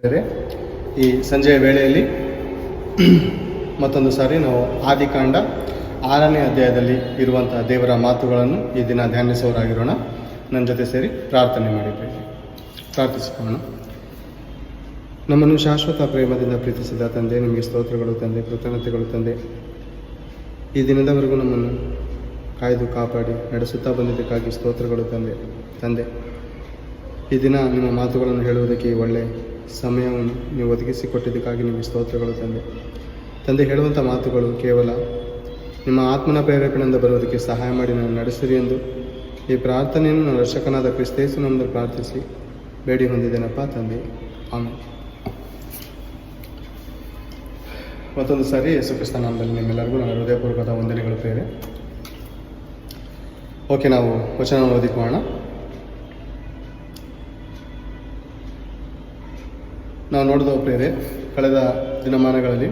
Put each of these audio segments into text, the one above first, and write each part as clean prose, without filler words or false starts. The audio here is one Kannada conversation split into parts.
ಈ ಸಂಜೆಯ ವೇಳೆಯಲ್ಲಿ ಮತ್ತೊಂದು ಸಾರಿ ನಾವು ಆದಿಕಾಂಡ 6ನೇ ಅಧ್ಯಾಯದಲ್ಲಿ ಇರುವಂತಹ ದೇವರ ಮಾತುಗಳನ್ನು ಈ ದಿನ ಧ್ಯಾನಿಸುವವರಾಗಿರೋಣ. ನನ್ನ ಜೊತೆ ಸೇರಿ ಪ್ರಾರ್ಥನೆ ಮಾಡಿದ್ದೇವೆ. ಪ್ರಾರ್ಥಿಸಿಕೊಳ್ಳೋಣ. ನಮ್ಮನ್ನು ಶಾಶ್ವತ ಪ್ರೇಮದಿಂದ ಪ್ರೀತಿಸಿದ ತಂದೆ, ನಿಮಗೆ ಸ್ತೋತ್ರಗಳು ತಂದೆ, ಕೃತಜ್ಞತೆಗಳು ತಂದೆ. ಈ ದಿನದವರೆಗೂ ನಮ್ಮನ್ನು ಕಾಯ್ದು ಕಾಪಾಡಿ ನಡೆಸುತ್ತಾ ಬಂದಿದ್ದಕ್ಕಾಗಿ ಸ್ತೋತ್ರಗಳು ತಂದೆ. ಈ ದಿನ ನಿಮ್ಮ ಮಾತುಗಳನ್ನು ಹೇಳುವುದಕ್ಕೆ ಒಳ್ಳೆಯ ಸಮಯವನ್ನು ನೀವು ಒದಗಿಸಿಕೊಟ್ಟಿದ್ದಕ್ಕಾಗಿ ನಿಮಗೆ ಸ್ತೋತ್ರಗಳು ತಂದೆ. ಹೇಳುವಂಥ ಮಾತುಗಳು ಕೇವಲ ನಿಮ್ಮ ಆತ್ಮನ ಪ್ರೇರೇಪಣೆಯಿಂದ ಬರುವುದಕ್ಕೆ ಸಹಾಯ ಮಾಡಿ ನಾನು ನಡೆಸಿರಿ ಎಂದು ಈ ಪ್ರಾರ್ಥನೆಯನ್ನು ನನ್ನ ರಕ್ಷಕನಾದ ಕ್ರಿಸ್ತೇಸುವಿನಿಂದ ಪ್ರಾರ್ಥಿಸಿ ಬೇಡಿ ಹೊಂದಿದ್ದೇನಪ್ಪ ತಂದೆ, ಆಮೇಲೆ. ಮತ್ತೊಂದು ಸಾರಿ ಯೇಸು ಕ್ರಿಸ್ತ ನಾಮದಲ್ಲಿ ನಿಮ್ಮೆಲ್ಲರಿಗೂ ನನ್ನ ಹೃದಯಪೂರ್ವಕವಾದ ವಂದನೆಗಳು ಪ್ರೇರೆ. ಓಕೆ, ನಾವು ವಚನವನ್ನು ಓದಿಕೊಳ್ಳೋಣ. ನಾವು ನೋಡಿದ ಪ್ರೇರೆ, ಕಳೆದ ದಿನಮಾನಗಳಲ್ಲಿ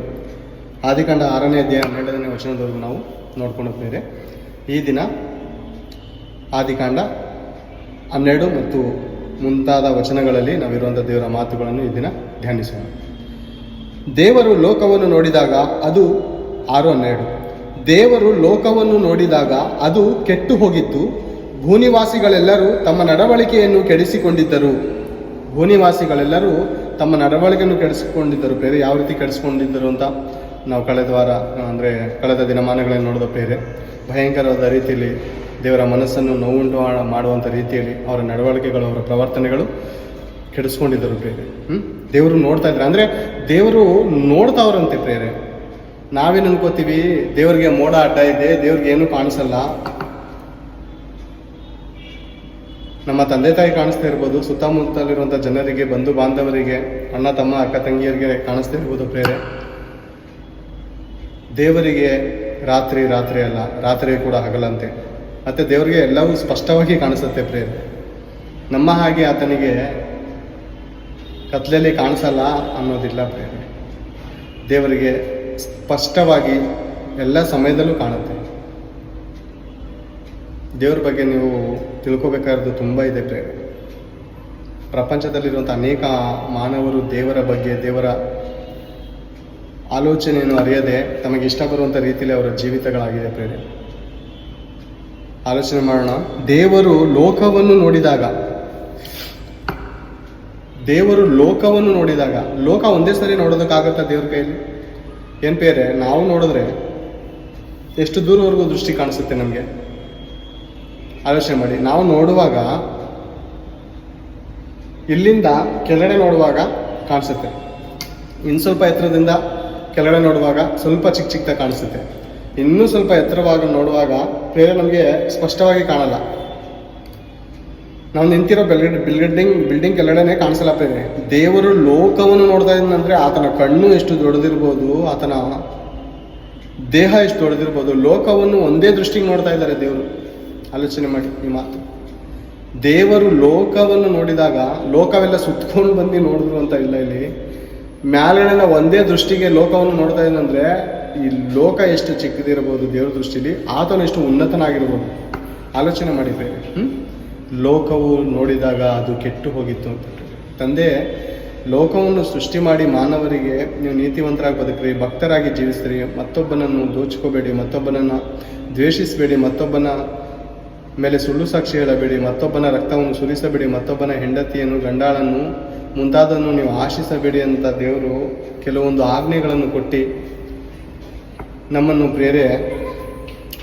ಆದಿಕಾಂಡ 6ನೇ ಅಧ್ಯಾಯ 12ನೇ ವಚನದವರೆಗೂ ನಾವು ನೋಡ್ಕೊಂಡು ಪ್ರೇರೆ. ಈ ದಿನ ಆದಿಕಾಂಡ 12 ಮತ್ತು ಮುಂತಾದ ವಚನಗಳಲ್ಲಿ ನಾವಿರುವಂಥ ದೇವರ ಮಾತುಗಳನ್ನು ಈ ದಿನ ಧ್ಯಾನಿಸೋಣ. ದೇವರು ಲೋಕವನ್ನು ನೋಡಿದಾಗ ಅದು 6:12. ದೇವರು ಲೋಕವನ್ನು ನೋಡಿದಾಗ ಅದು ಕೆಟ್ಟು ಹೋಗಿತ್ತು, ಭೂನಿವಾಸಿಗಳೆಲ್ಲರೂ ತಮ್ಮ ನಡವಳಿಕೆಯನ್ನು ಕೆಡಿಸಿಕೊಂಡಿದ್ದರು. ಭೂನಿವಾಸಿಗಳೆಲ್ಲರೂ ತಮ್ಮ ನಡವಳಿಕೆಯನ್ನು ಕೆಡಿಸಿಕೊಂಡಿದ್ದರು ಪ್ರೇರೆ. ಯಾವ ರೀತಿ ಕೆಡಿಸ್ಕೊಂಡಿದ್ದರು ಅಂತ ನಾವು ಕಳೆದ ದಿನಮಾನಗಳಲ್ಲಿ ನೋಡಿದ ಪ್ರೇರೆ. ಭಯಂಕರವಾದ ರೀತಿಯಲ್ಲಿ ದೇವರ ಮನಸ್ಸನ್ನು ನೋವುಂಟು ಮಾಡುವಂಥ ರೀತಿಯಲ್ಲಿ ಅವರ ನಡವಳಿಕೆಗಳು, ಅವರ ಪ್ರವರ್ತನೆಗಳು ಕೆಡಿಸ್ಕೊಂಡಿದ್ದರು ಪ್ರೇರೆ. ದೇವರು ನೋಡ್ತಾ ಇದ್ರು, ಅಂದರೆ ದೇವರು ನೋಡ್ತಾವ್ರಂತೆ ಪ್ರೇರೆ. ನಾವೇನು ಅನ್ಕೋತೀವಿ, ದೇವರಿಗೆ ಮೋಡ ಅಡ್ಡ ಇದೆ, ದೇವ್ರಿಗೆ ಏನೂ ಕಾಣಿಸಲ್ಲ. ನಮ್ಮ ತಂದೆ ತಾಯಿ ಕಾಣಿಸ್ತಾ ಇರ್ಬೋದು, ಸುತ್ತಮುತ್ತಲಿರುವಂಥ ಜನರಿಗೆ, ಬಂಧು ಬಾಂಧವರಿಗೆ, ಅಣ್ಣ ತಮ್ಮ ಅಕ್ಕ ತಂಗಿಯರಿಗೆ ಕಾಣಿಸ್ತಾ ಇರ್ಬೋದು ಪ್ರೇರೆ. ದೇವರಿಗೆ ರಾತ್ರಿ ಅಲ್ಲ, ರಾತ್ರಿ ಕೂಡ ಹಗಲಂತೆ. ಮತ್ತು ದೇವರಿಗೆ ಎಲ್ಲವೂ ಸ್ಪಷ್ಟವಾಗಿ ಕಾಣಿಸುತ್ತೆ ಪ್ರೇರೆ. ನಮ್ಮ ಹಾಗೆ ಆತನಿಗೆ ಕತ್ಲೆಯಲ್ಲಿ ಕಾಣಿಸಲ್ಲ ಅನ್ನೋದಿಲ್ಲ ಪ್ರೇರೆ. ದೇವರಿಗೆ ಸ್ಪಷ್ಟವಾಗಿ ಎಲ್ಲ ಸಮಯದಲ್ಲೂ ಕಾಣುತ್ತೆ. ದೇವರ ಬಗ್ಗೆ ನೀವು ತಿಳ್ಕೋಬೇಕಾದ್ದು ತುಂಬ ಇದೆ ಪ್ರೇರೆ. ಪ್ರಪಂಚದಲ್ಲಿರುವಂಥ ಅನೇಕ ಮಾನವರು ದೇವರ ಬಗ್ಗೆ, ದೇವರ ಆಲೋಚನೆಯನ್ನು ಅರಿಯದೆ ತಮಗೆ ಇಷ್ಟ ಬರುವಂಥ ರೀತಿಯಲ್ಲಿ ಅವರ ಜೀವಿತಗಳಾಗಿದೆ ಪ್ರೇರೆ. ಆಲೋಚನೆ ಮಾಡೋಣ. ದೇವರು ಲೋಕವನ್ನು ನೋಡಿದಾಗ, ಲೋಕ ಒಂದೇ ಸರಿ ನೋಡೋದಕ್ಕಾಗತ್ತಾ ದೇವ್ರ ಕೈಯಲ್ಲಿ? ಏನು ಪ್ರೇರೆ, ನಾವು ನೋಡಿದ್ರೆ ಎಷ್ಟು ದೂರವರೆಗೂ ದೃಷ್ಟಿ ಕಾಣಿಸುತ್ತೆ ನಮಗೆ? ಆಲೋಚನೆ ಮಾಡಿ. ನಾವು ನೋಡುವಾಗ ಇಲ್ಲಿಂದ ಕೆಳಗಡೆ ನೋಡುವಾಗ ಕಾಣಿಸುತ್ತೆ, ಇನ್ನು ಸ್ವಲ್ಪ ಎತ್ತರದಿಂದ ಕೆಳಗಡೆ ನೋಡುವಾಗ ಸ್ವಲ್ಪ ಚಿಕ್ಕದಾಗಿ ಕಾಣಿಸುತ್ತೆ, ಇನ್ನೂ ಸ್ವಲ್ಪ ಎತ್ತರವಾಗಿ ನೋಡುವಾಗ ಬೇರೆ ನಮಗೆ ಸ್ಪಷ್ಟವಾಗಿ ಕಾಣಲ್ಲ. ನಾವು ನಿಂತಿರೋ ಬಿಲ್ಡಿಂಗ್ ಕೆಳಗಡೆನೆ ಕಾಣಿಸಲ್ಲ ಬೇರೆ. ದೇವರು ಲೋಕವನ್ನು ನೋಡ್ತಾ ಇದ್ದಂದ್ರೆ ಆತನ ಕಣ್ಣು ಎಷ್ಟು ದೊಡ್ಡದಿರ್ಬೋದು, ಆತನ ದೇಹ ಎಷ್ಟು ದೊಡ್ಡದಿರ್ಬೋದು. ಲೋಕವನ್ನು ಒಂದೇ ದೃಷ್ಟಿಗೆ ನೋಡ್ತಾ ಇದ್ದಾರೆ ದೇವರು. ಆಲೋಚನೆ ಮಾಡಿ ಈ ಮಾತು. ದೇವರು ಲೋಕವನ್ನು ನೋಡಿದಾಗ, ಲೋಕವೆಲ್ಲ ಸುತ್ಕೊಂಡು ಬಂದು ನೋಡಿದ್ರು ಅಂತ ಇಲ್ಲ. ಇಲ್ಲಿ ಮ್ಯಾಲಿನ ಒಂದೇ ದೃಷ್ಟಿಗೆ ಲೋಕವನ್ನು ನೋಡ್ತಾ ಇದ್ದಂದ್ರೆ ಈ ಲೋಕ ಎಷ್ಟು ಚಿಕ್ಕದಿರ್ಬೋದು ದೇವ್ರ ದೃಷ್ಟಿಲಿ, ಆತನು ಎಷ್ಟು ಉನ್ನತನಾಗಿರ್ಬೋದು. ಆಲೋಚನೆ ಮಾಡಿದ್ದೇವೆ. ಲೋಕವು ನೋಡಿದಾಗ ಅದು ಕೆಟ್ಟು ಹೋಗಿತ್ತು ಅಂತ. ತಂದೆ ಲೋಕವನ್ನು ಸೃಷ್ಟಿ ಮಾಡಿ ಮಾನವರಿಗೆ ನೀವು ನೀತಿವಂತರಾಗಿ ಬದುಕ್ರಿ, ಭಕ್ತರಾಗಿ ಜೀವಿಸ್ರಿ, ಮತ್ತೊಬ್ಬನನ್ನು ದೋಚ್ಕೋಬೇಡಿ, ಮತ್ತೊಬ್ಬನನ್ನು ದ್ವೇಷಿಸಬೇಡಿ, ಮತ್ತೊಬ್ಬನ ಮೇಲೆ ಸುಳ್ಳು ಸಾಕ್ಷಿ ಹೇಳಬೇಡಿ, ಮತ್ತೊಬ್ಬನ ರಕ್ತವನ್ನು ಸುರಿಸಬೇಡಿ, ಮತ್ತೊಬ್ಬನ ಹೆಂಡತಿಯನ್ನು, ಗಂಡಾಳನ್ನು ಮುಂತಾದನ್ನು ನೀವು ಆಶಿಸಬೇಡಿ ಅಂತ ದೇವರು ಕೆಲವೊಂದು ಆಜ್ಞೆಗಳನ್ನು ಕೊಟ್ಟು ನಮ್ಮನ್ನು ಪ್ರೇರೆ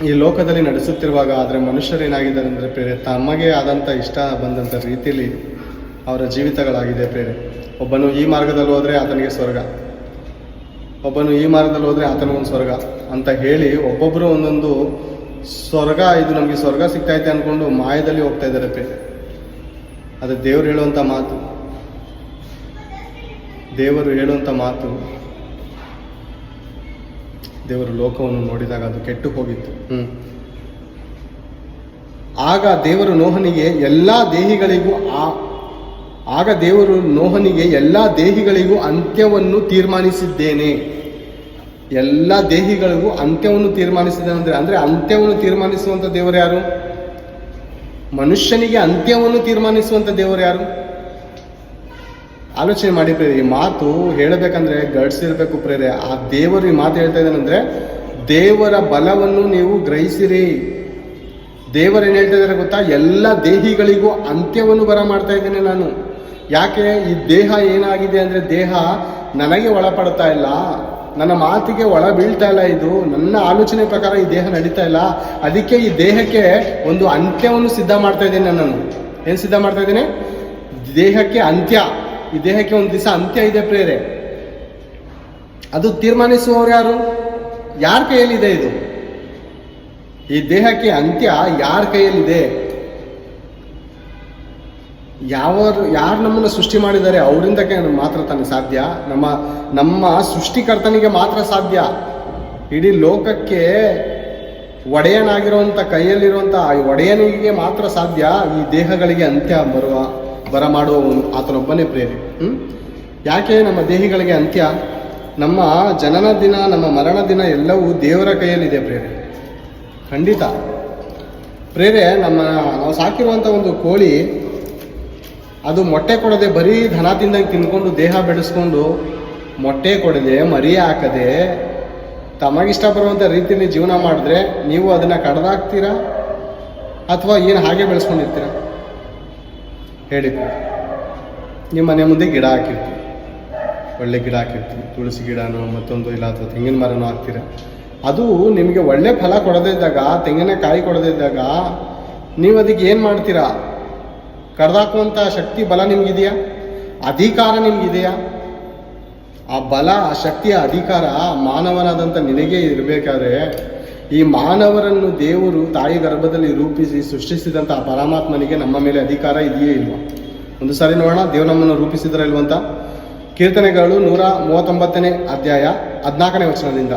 ಈ ಲೋಕದಲ್ಲಿ ನಡೆಸುತ್ತಿರುವಾಗ, ಆದರೆ ಮನುಷ್ಯರೇನಾಗಿದ್ದಾರೆ ಅಂದರೆ ಪ್ರೇರೆ ತಮಗೆ ಆದಂಥ ಇಷ್ಟ ಬಂದಂಥ ರೀತಿಯಲ್ಲಿ ಅವರ ಜೀವಿತಗಳಾಗಿದೆ ಪ್ರೇರೆ. ಒಬ್ಬನು ಈ ಮಾರ್ಗದಲ್ಲಿ ಹೋದರೆ ಆತನಿಗೆ ಸ್ವರ್ಗ, ಒಬ್ಬನು ಈ ಮಾರ್ಗದಲ್ಲಿ ಹೋದರೆ ಆತನಿಗೊಂದು ಸ್ವರ್ಗ ಅಂತ ಹೇಳಿ ಒಬ್ಬೊಬ್ಬರು ಒಂದೊಂದು ಸ್ವರ್ಗ, ಇದು ನಮಗೆ ಸ್ವರ್ಗ ಸಿಗ್ತೈತೆ ಅಂದ್ಕೊಂಡು ಮಾಯದಲ್ಲಿ ಹೋಗ್ತಾ ಇದ್ದಾರೆ ಪ್ರೇರೆ. ಅದು ದೇವರು ಹೇಳುವಂಥ ಮಾತು. ದೇವರು ಲೋಕವನ್ನು ನೋಡಿದಾಗ ಅದು ಕೆಟ್ಟು ಹೋಗಿತ್ತು. ಆಗ ದೇವರು ನೋಹನಿಗೆ ಎಲ್ಲ ದೇಹಿಗಳಿಗೂ ಅಂತ್ಯವನ್ನು ತೀರ್ಮಾನಿಸಿದ್ದೇನೆ. ಎಲ್ಲ ದೇಹಿಗಳಿಗೂ ಅಂತ್ಯವನ್ನು ತೀರ್ಮಾನಿಸಿದ್ದೇನೆ ಅಂದರೆ ಅಂತ್ಯವನ್ನು ತೀರ್ಮಾನಿಸುವಂಥ ದೇವರು ಯಾರು? ಮನುಷ್ಯನಿಗೆ ಅಂತ್ಯವನ್ನು ತೀರ್ಮಾನಿಸುವಂಥ ದೇವರು ಯಾರು? ಆಲೋಚನೆ ಮಾಡಿ ಪ್ರೇರೆ. ಈ ಮಾತು ಹೇಳಬೇಕಂದ್ರೆ ಗಡ್ಸ್ ಇರಬೇಕು ಪ್ರೇರೆ. ಆ ದೇವರು ಈ ಮಾತು ಹೇಳ್ತಾ ಇದ್ದಾನಂದ್ರೆ ದೇವರ ಬಲವನ್ನು ನೀವು ಗ್ರಹಿಸಿರಿ. ದೇವರು ಏನು ಹೇಳ್ತಾ ಇದ್ದಾರೆ ಗೊತ್ತಾ? ಎಲ್ಲ ದೇಹಿಗಳಿಗೂ ಅಂತ್ಯವನ್ನು ಮಾಡ್ತಾ ಇದ್ದೇನೆ ನಾನು. ಯಾಕೆ? ಈ ದೇಹ ಏನಾಗಿದೆ ಅಂದರೆ ದೇಹ ನನಗೆ ಒಳಪಡ್ತಾ ಇಲ್ಲ, ನನ್ನ ಮಾತಿಗೆ ಒಳ ಬೀಳ್ತಾ ಇಲ್ಲ, ಇದು ನನ್ನ ಆಲೋಚನೆ ಪ್ರಕಾರ ಈ ದೇಹ ನಡೀತಾ ಇಲ್ಲ. ಅದಕ್ಕೆ ಈ ದೇಹಕ್ಕೆ ಒಂದು ಅಂತ್ಯವನ್ನು ಸಿದ್ಧ ಮಾಡ್ತಾ ಇದ್ದೇನೆ ನಾನು. ಏನು ಸಿದ್ಧ ಮಾಡ್ತಾ ಇದ್ದೇನೆ? ದೇಹಕ್ಕೆ ಅಂತ್ಯ. ಈ ದೇಹಕ್ಕೆ ಒಂದು ದಿವಸ ಅಂತ್ಯ ಇದೆ ಪ್ರೇರೆ. ಅದು ತೀರ್ಮಾನಿಸುವವರು ಯಾರು? ಯಾರ ಕೈಯಲ್ಲಿದೆ ಇದು? ಈ ದೇಹಕ್ಕೆ ಅಂತ್ಯ ಯಾರ ಕೈಯಲ್ಲಿದೆ? ಯಾರು ನಮ್ಮನ್ನು ಸೃಷ್ಟಿ ಮಾಡಿದ್ದಾರೆ ಅವರಿಂದ ಮಾತ್ರ ತಾನೇ ಸಾಧ್ಯ. ನಮ್ಮ ಸೃಷ್ಟಿಕರ್ತನಿಗೆ ಮಾತ್ರ ಸಾಧ್ಯ. ಇಡೀ ಲೋಕಕ್ಕೆ ಒಡೆಯನಾಗಿರುವಂಥ ಕೈಯಲ್ಲಿರುವಂಥ ಒಡೆಯನಿಗೆ ಮಾತ್ರ ಸಾಧ್ಯ ಈ ದೇಹಗಳಿಗೆ ಅಂತ್ಯ ಬರಮಾಡುವ ಆತನೊಬ್ಬನೇ ಪ್ರೇರೆ. ಯಾಕೆ ನಮ್ಮ ದೇಹಿಗಳಿಗೆ ಅಂತ್ಯ? ನಮ್ಮ ಜನನ ದಿನ, ನಮ್ಮ ಮರಣ ದಿನ ಎಲ್ಲವೂ ದೇವರ ಕೈಯಲ್ಲಿದೆ ಪ್ರೇರೆ. ಖಂಡಿತ ಪ್ರೇರೆ. ನಾವು ಸಾಕಿರುವಂಥ ಒಂದು ಕೋಳಿ ಅದು ಮೊಟ್ಟೆ ಕೊಡದೆ ಬರೀ ದನ ತಿಂದಂಗೆ ತಿನ್ಕೊಂಡು ದೇಹ ಬೆಳೆಸ್ಕೊಂಡು ಮೊಟ್ಟೆ ಕೊಡದೆ ಮರಿ ಹಾಕದೆ ತಮಗಿಷ್ಟ ಬರುವಂಥ ರೀತಿಯಲ್ಲಿ ಜೀವನ ಮಾಡಿದ್ರೆ ನೀವು ಅದನ್ನು ಕಡ್ದಾಕ್ತೀರಾ ಅಥವಾ ಏನು ಹಾಗೆ ಬೆಳೆಸ್ಕೊಂಡಿರ್ತೀರ? ಹೇಳಿ. ನಿಮ್ಮ ಮನೆ ಮುಂದೆ ಗಿಡ ಹಾಕಿರ್ತೀವಿ, ಒಳ್ಳೆ ಗಿಡ ಹಾಕಿರ್ತೀವಿ, ತುಳಸಿ ಗಿಡನೋ ಮತ್ತೊಂದು ಇಲ್ಲ ಅಥವಾ ತೆಂಗಿನ ಮರನೋ ಹಾಕ್ತೀರ. ಅದು ನಿಮಗೆ ಒಳ್ಳೆ ಫಲ ಕೊಡದೇ ಇದ್ದಾಗ, ತೆಂಗಿನಕಾಯಿ ಕೊಡದೇ ಇದ್ದಾಗ ನೀವು ಅದಕ್ಕೆ ಏನು ಮಾಡ್ತೀರಾ? ಕಡ್ದಾಕುವಂಥ ಶಕ್ತಿ ಬಲ ನಿಮಗಿದೆಯಾ? ಅಧಿಕಾರ ನಿಮಗಿದೆಯಾ? ಆ ಬಲ, ಆ ಶಕ್ತಿಯ ಅಧಿಕಾರ ಮಾನವನಾದಂಥ ನಿನಗೆ ಇರಬೇಕಾದ್ರೆ ಈ ಮಾನವರನ್ನು ದೇವರು ತಾಯಿ ಗರ್ಭದಲ್ಲಿ ರೂಪಿಸಿ ಸೃಷ್ಟಿಸಿದಂಥ ಆ ಪರಮಾತ್ಮನಿಗೆ ನಮ್ಮ ಮೇಲೆ ಅಧಿಕಾರ ಇದೆಯೇ ಇಲ್ವಾ? ಒಂದು ಸಾರಿ ನೋಡೋಣ ದೇವರು ನಮ್ಮನ್ನು ರೂಪಿಸಿದ್ರ ಇಲ್ವಂತ. ಕೀರ್ತನೆಗಳು 139ನೇ ಅಧ್ಯಾಯ 14ನೇ ವಚನದಿಂದ,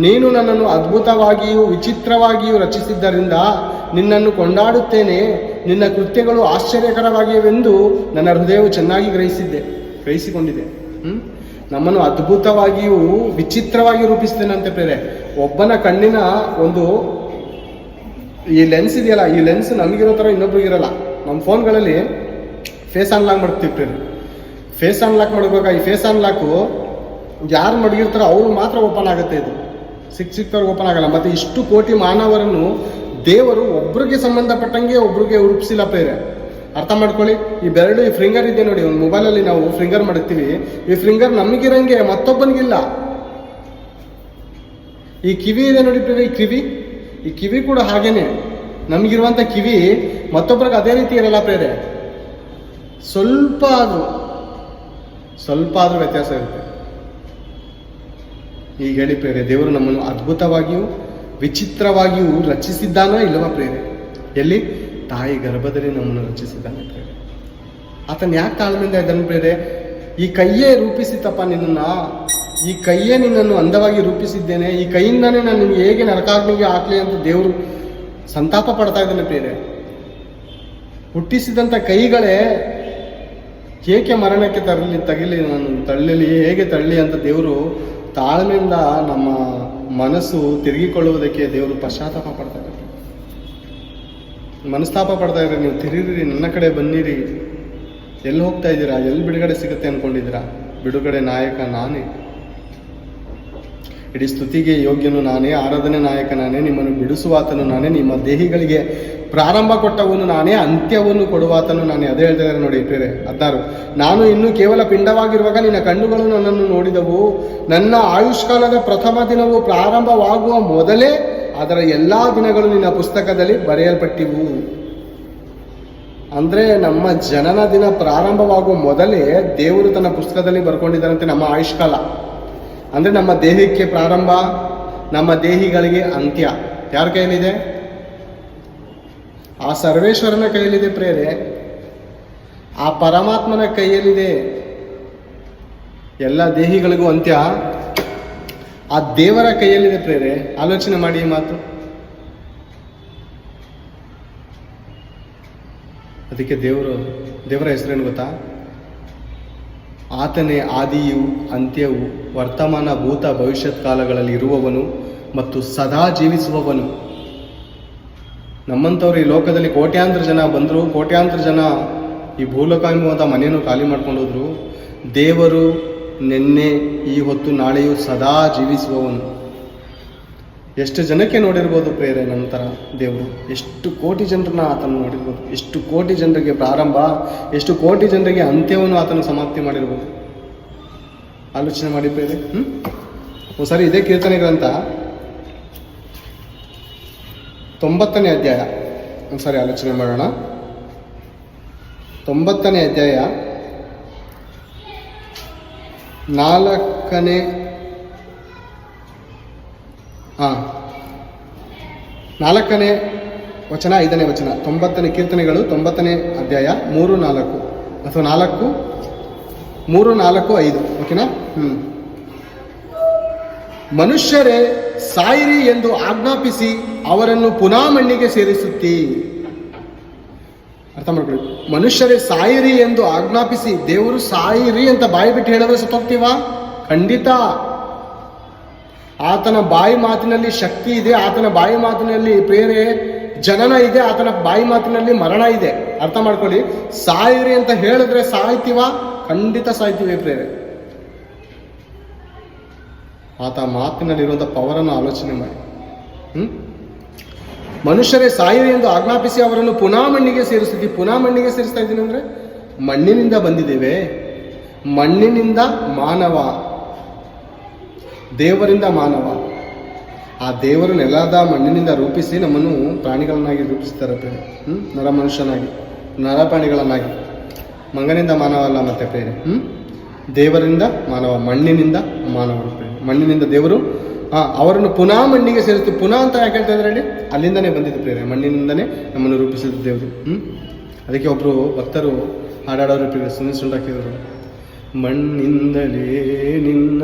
ನೀನು ನನ್ನನ್ನು ಅದ್ಭುತವಾಗಿಯೂ ವಿಚಿತ್ರವಾಗಿಯೂ ರಚಿಸಿದ್ದರಿಂದ ನಿನ್ನನ್ನು ಕೊಂಡಾಡುತ್ತೇನೆ. ನಿನ್ನ ಕೃತ್ಯಗಳು ಆಶ್ಚರ್ಯಕರವಾಗಿವೆಂದು ನನ್ನ ಹೃದಯವು ಚೆನ್ನಾಗಿ ಗ್ರಹಿಸಿಕೊಂಡಿದೆ. ನಮ್ಮನ್ನು ಅದ್ಭುತವಾಗಿಯೂ ವಿಚಿತ್ರವಾಗಿ ರೂಪಿಸ್ತೇನಂತೆ ಪ್ರೇರೆ. ಒಬ್ಬನ ಕಣ್ಣಿನ ಒಂದು ಈ ಲೆನ್ಸ್ ಇದೆಯಲ್ಲ, ಈ ಲೆನ್ಸ್ ನಮಗಿರೋ ಥರ ಇನ್ನೊಬ್ರಿಗಿರಲ್ಲ. ನಮ್ಮ ಫೋನ್ಗಳಲ್ಲಿ ಫೇಸ್ ಅನ್ಲಾಕ್ ಮಾಡ್ತೀವಿ ಪ್ರೇರೆ. ಫೇಸ್ ಅನ್ಲಾಕ್ ಮಾಡಬೇಕಾ? ಈ ಫೇಸ್ ಅನ್ಲಾಕು ಯಾರು ಮಡಗಿರ್ತಾರೋ ಅವ್ರು ಮಾತ್ರ ಓಪನ್ ಆಗುತ್ತೆ. ಇದು ಸಿಕ್ತವ್ರಿಗೆ ಓಪನ್ ಆಗಲ್ಲ. ಮತ್ತು ಇಷ್ಟು ಕೋಟಿ ಮಾನವರನ್ನು ದೇವರು ಒಬ್ರಿಗೆ ಸಂಬಂಧಪಟ್ಟಂಗೆ ಒಬ್ರಿಗೆ ರೂಪಿಸಿಲ್ಲ ಪ್ರೇರೆ. ಅರ್ಥ ಮಾಡ್ಕೊಳ್ಳಿ. ಈ ಬೆರಳು, ಈ ಫಿಂಗರ್ ಇದೆ ನೋಡಿ, ಒಂದು ಮೊಬೈಲಲ್ಲಿ ನಾವು ಫಿಂಗರ್ ಮಾಡ್ತೀವಿ. ಈ ಫಿಂಗರ್ ನಮಗಿರಂಗೆ ಮತ್ತೊಬ್ಬನಿಗಿಲ್ಲ. ಈ ಕಿವಿ ಇದೆ ನೋಡಿ ಪ್ರೇರೆ, ಈ ಕಿವಿ ಕೂಡ ಹಾಗೇನೆ. ನಮಗಿರುವಂಥ ಕಿವಿ ಮತ್ತೊಬ್ಬರಿಗೆ ಅದೇ ರೀತಿ ಇರಲ್ಲ ಪ್ರೇರೆ. ಸ್ವಲ್ಪ ಆದ್ರೂ ವ್ಯತ್ಯಾಸ ಇರುತ್ತೆ. ಈಗ ಹೇಳಿ ಪ್ರೇರೆ, ದೇವರು ನಮ್ಮನ್ನು ಅದ್ಭುತವಾಗಿಯೂ ವಿಚಿತ್ರವಾಗಿಯೂ ರಚಿಸಿದ್ದಾನೋ ಇಲ್ಲವಾ ಪ್ರೇರೆ? ಎಲ್ಲಿ? ತಾಯಿ ಗರ್ಭದಲ್ಲಿ ನಮ್ಮನ್ನು ರಚಿಸಿದ್ದಾನೆ ಪ್ರೇರೆ. ಆತನ ಯಾಕೆ ತಾಳ್ಮೆಯಿಂದ ಇದ್ದಾನೆ ಪ್ರೇರೆ? ಈ ಕೈಯೇ ರೂಪಿಸಿತಪ್ಪ ನಿನ್ನನ್ನು, ಈ ಕೈಯೇ ನಿನ್ನನ್ನು ಅಂದವಾಗಿ ರೂಪಿಸಿದ್ದೇನೆ, ಈ ಕೈಯಿಂದಾನೇ ನಾನು ನಿನಗೆ ಹೇಗೆ ನರಕಾಗ್ನಿಗೆ ಹಾಕಲಿ ಅಂತ ದೇವರು ಸಂತಾಪ ಪಡ್ತಾ ಇದ್ದಾನೆ ಪ್ರೇರೆ. ಹುಟ್ಟಿಸಿದಂಥ ಕೈಗಳೇ ಏಕೆ ಮರಣಕ್ಕೆ ತಳ್ಳಲಿ, ಹೇಗೆ ತಳ್ಳಿ ಅಂತ ದೇವರು ತಾಳ್ಮೆಯಿಂದ ನಮ್ಮ ಮನಸ್ಸು ತಿರುಗಿಕೊಳ್ಳುವುದಕ್ಕೆ ದೇವರು ಪಶ್ಚಾತ್ತಾಪ ಪಡ್ತಾ ಇದ್ದಾರೆ. ಮನಸ್ತಾಪ ಪಡ್ತಾ ಇದ್ದಾರೆ. ನೀವು ತಿರುಗಿರಿ, ನನ್ನ ಕಡೆ ಬನ್ನಿರಿ. ಎಲ್ಲಿ ಹೋಗ್ತಾ ಇದ್ದೀರಾ? ಎಲ್ಲಿ ಬಿಡುಗಡೆ ಸಿಗುತ್ತೆ ಅಂದ್ಕೊಂಡಿದ್ದೀರಾ? ಬಿಡುಗಡೆ ನಾಯಕ ನಾನೇ. ಇಡೀ ಸ್ತುತಿಗೆ ಯೋಗ್ಯನು ನಾನೇ, ಆರಾಧನೆ ನಾಯಕ ನಾನೇ, ನಿಮ್ಮನ್ನು ಬಿಡಿಸುವಾತನು ನಾನೇ, ನಿಮ್ಮ ದೇಹಿಗಳಿಗೆ ಪ್ರಾರಂಭ ಕೊಟ್ಟವನು ನಾನೇ, ಅಂತ್ಯವನ್ನು ಕೊಡುವಾತನು ನಾನೇ. ಅದೇ ಹೇಳ್ತಾ ಇದ್ದಾರೆ ನೋಡಿ ಪ್ರೇರೆ 16. ನಾನು ಇನ್ನೂ ಕೇವಲ ಪಿಂಡವಾಗಿರುವಾಗ ನಿನ್ನ ಕಣ್ಣುಗಳು ನನ್ನನ್ನು ನೋಡಿದವು. ನನ್ನ ಆಯುಷ್ಕಾಲದ ಪ್ರಥಮ ದಿನವು ಪ್ರಾರಂಭವಾಗುವ ಮೊದಲೇ ಅದರ ಎಲ್ಲ ದಿನಗಳು ನಿನ್ನ ಪುಸ್ತಕದಲ್ಲಿ ಬರೆಯಲ್ಪಟ್ಟಿವು. ಅಂದರೆ ನಮ್ಮ ಜನನ ದಿನ ಪ್ರಾರಂಭವಾಗುವ ಮೊದಲೇ ದೇವರು ತನ್ನ ಪುಸ್ತಕದಲ್ಲಿ ಬರ್ಕೊಂಡಿದ್ದಾರಂತೆ ನಮ್ಮ ಆಯುಷ್ಕಾಲ. ಅಂದರೆ ನಮ್ಮ ದೇಹಕ್ಕೆ ಪ್ರಾರಂಭ, ನಮ್ಮ ದೇಹಿಗಳಿಗೆ ಅಂತ್ಯ ಯಾರ ಕೈಯಲ್ಲಿದೆ? ಆ ಸರ್ವೇಶ್ವರನ ಕೈಯಲ್ಲಿದೆ ಪ್ರೇರೆ. ಆ ಪರಮಾತ್ಮನ ಕೈಯಲ್ಲಿದೆ. ಎಲ್ಲ ದೇಹಿಗಳಿಗೂ ಅಂತ್ಯ ಆ ದೇವರ ಕೈಯಲ್ಲಿದೆ ಪ್ರೇರೆ. ಆಲೋಚನೆ ಮಾಡಿ ಈ ಮಾತು. ಅದಕ್ಕೆ ದೇವರ ಹೆಸರೇನು ಗೊತ್ತಾ? ಆತನೇ ಆದಿಯು ಅಂತ್ಯವು, ವರ್ತಮಾನ ಭೂತ ಭವಿಷ್ಯತ್ ಕಾಲಗಳಲ್ಲಿ ಇರುವವನು ಮತ್ತು ಸದಾ ಜೀವಿಸುವವನು. ನಮ್ಮಂಥವ್ರು ಈ ಲೋಕದಲ್ಲಿ ಕೋಟ್ಯಾಂತರ ಜನ ಬಂದರು, ಕೋಟ್ಯಾಂತರ ಜನ ಈ ಭೂಲೋಕ ಎಂಬುವಂಥ ಮನೆಯನ್ನು ಖಾಲಿ ಮಾಡ್ಕೊಂಡು ಹೋದ್ರು. ದೇವರು ನಿನ್ನೆ ಈ ಹೊತ್ತು ನಾಳೆಯೂ ಸದಾ ಜೀವಿಸುವವನು. ಎಷ್ಟು ಜನಕ್ಕೆ ನೋಡಿರ್ಬೋದು ಪ್ರೇರೆ ನಮ್ಮ ಥರ ದೇವರು, ಎಷ್ಟು ಕೋಟಿ ಜನರನ್ನ ಆತನು ನೋಡಿರ್ಬೋದು, ಎಷ್ಟು ಕೋಟಿ ಜನರಿಗೆ ಪ್ರಾರಂಭ, ಎಷ್ಟು ಕೋಟಿ ಜನರಿಗೆ ಅಂತ್ಯವನ್ನು ಆತನು ಸಮಾಪ್ತಿ ಮಾಡಿರ್ಬೋದು. ಆಲೋಚನೆ ಮಾಡಿ ಪ್ರೇರೆ. ಒಂದ್ಸರಿ ಇದೇ ಕೀರ್ತನೆ ಗ್ರಂಥ 90ನೇ ಅಧ್ಯಾಯ ಒಂದ್ಸರಿ ಆಲೋಚನೆ ಮಾಡೋಣ. 90ನೇ ಅಧ್ಯಾಯ 4ನೇ ವಚನ 5ನೇ ವಚನ. 90ನೇ ಕೀರ್ತನೆಗಳು 90ನೇ ಅಧ್ಯಾಯ 3, 4 ಅಥವಾ 4, 3, 4, 5. ಓಕೆನಾ? ಮನುಷ್ಯರೇ ಸಾಯಿರಿ ಎಂದು ಆಜ್ಞಾಪಿಸಿ ಅವರನ್ನು ಪುನಃ ಮಣ್ಣಿಗೆ ಸೇರಿಸುತ್ತೀ. ಅರ್ಥ ಮಾಡ್ಕೊಳ್ಳಿ. ಮನುಷ್ಯರೇ ಸಾಯಿರಿ ಎಂದು ಆಜ್ಞಾಪಿಸಿ, ದೇವರು ಸಾಯಿರಿ ಅಂತ ಬಾಯಿ ಬಿಟ್ಟು ಹೇಳಿದ್ರೆ ಸತ್ತೋಗ್ತೀವ? ಖಂಡಿತ. ಆತನ ಬಾಯಿ ಮಾತಿನಲ್ಲಿ ಶಕ್ತಿ ಇದೆ, ಆತನ ಬಾಯಿ ಮಾತಿನಲ್ಲಿ ಪ್ರೇರೆ ಜನನ ಇದೆ, ಆತನ ಬಾಯಿ ಮಾತಿನಲ್ಲಿ ಮರಣ ಇದೆ. ಅರ್ಥ ಮಾಡ್ಕೊಳ್ಳಿ. ಸಾಯಿರಿ ಅಂತ ಹೇಳಿದ್ರೆ ಸಾಯ್ತೀವ? ಖಂಡಿತ ಸಾಯ್ತೀವಿ ಪ್ರೇರೆ. ಆತ ಮಾತಿನಲ್ಲಿರುವಂಥ ಪವರನ್ನು ಆಲೋಚನೆ ಮಾಡಿ. ಮನುಷ್ಯರೇ ಸಾಯಿರಿ ಎಂದು ಆಜ್ಞಾಪಿಸಿ ಅವರನ್ನು ಪುನಃ ಮಣ್ಣಿಗೆ ಸೇರಿಸ್ತೀವಿ. ಪುನಃ ಮಣ್ಣಿಗೆ ಸೇರಿಸ್ತಾ ಇದ್ದೀನಿ ಅಂದರೆ ಮಣ್ಣಿನಿಂದ ಬಂದಿದ್ದೇವೆ. ಮಣ್ಣಿನಿಂದ ಮಾನವ, ದೇವರಿಂದ ಮಾನವ. ಆ ದೇವರು ನೆಲದ ಮಣ್ಣಿನಿಂದ ರೂಪಿಸಿ ನಮ್ಮನ್ನು ಪ್ರಾಣಿಗಳನ್ನಾಗಿ ರೂಪಿಸ್ತಾರೆ ಪ್ರೇರೆ. ನರ ಮನುಷ್ಯನಾಗಿ, ನರ ಪ್ರಾಣಿಗಳನ್ನಾಗಿ. ಮಂಗನಿಂದ ಮಾನವ ಅಲ್ಲ ಮತ್ತೆ ಪ್ರೇರೆ. ದೇವರಿಂದ ಮಾನವ, ಮಣ್ಣಿನಿಂದ ಮಾನವರು ಪ್ರೇರೆ. ಮಣ್ಣಿನಿಂದ ದೇವರು ಅವರನ್ನು ಪುನಃ ಮಣ್ಣಿಗೆ ಸೇರಿಸ್ತೀವಿ. ಪುನಃ ಅಂತ ಯಾಕೆ ಹೇಳ್ತಾ ಇದ್ದಾರೆ ಹೇಳಿ? ಅಲ್ಲಿಂದನೇ ಬಂದಿದ್ದು ಪ್ರೇರೆ, ಮಣ್ಣಿನಿಂದನೇ ನಮ್ಮನ್ನು ರೂಪಿಸಿದ ದೇವರು. ಅದಕ್ಕೆ ಒಬ್ಬರು ಭಕ್ತರು ಹಾಡಾಡೋರು ಪ್ರೇರೆ ಸುಂಡಾಕಿದರು. ಮಣ್ಣಿಂದಲೇ ನಿನ್ನ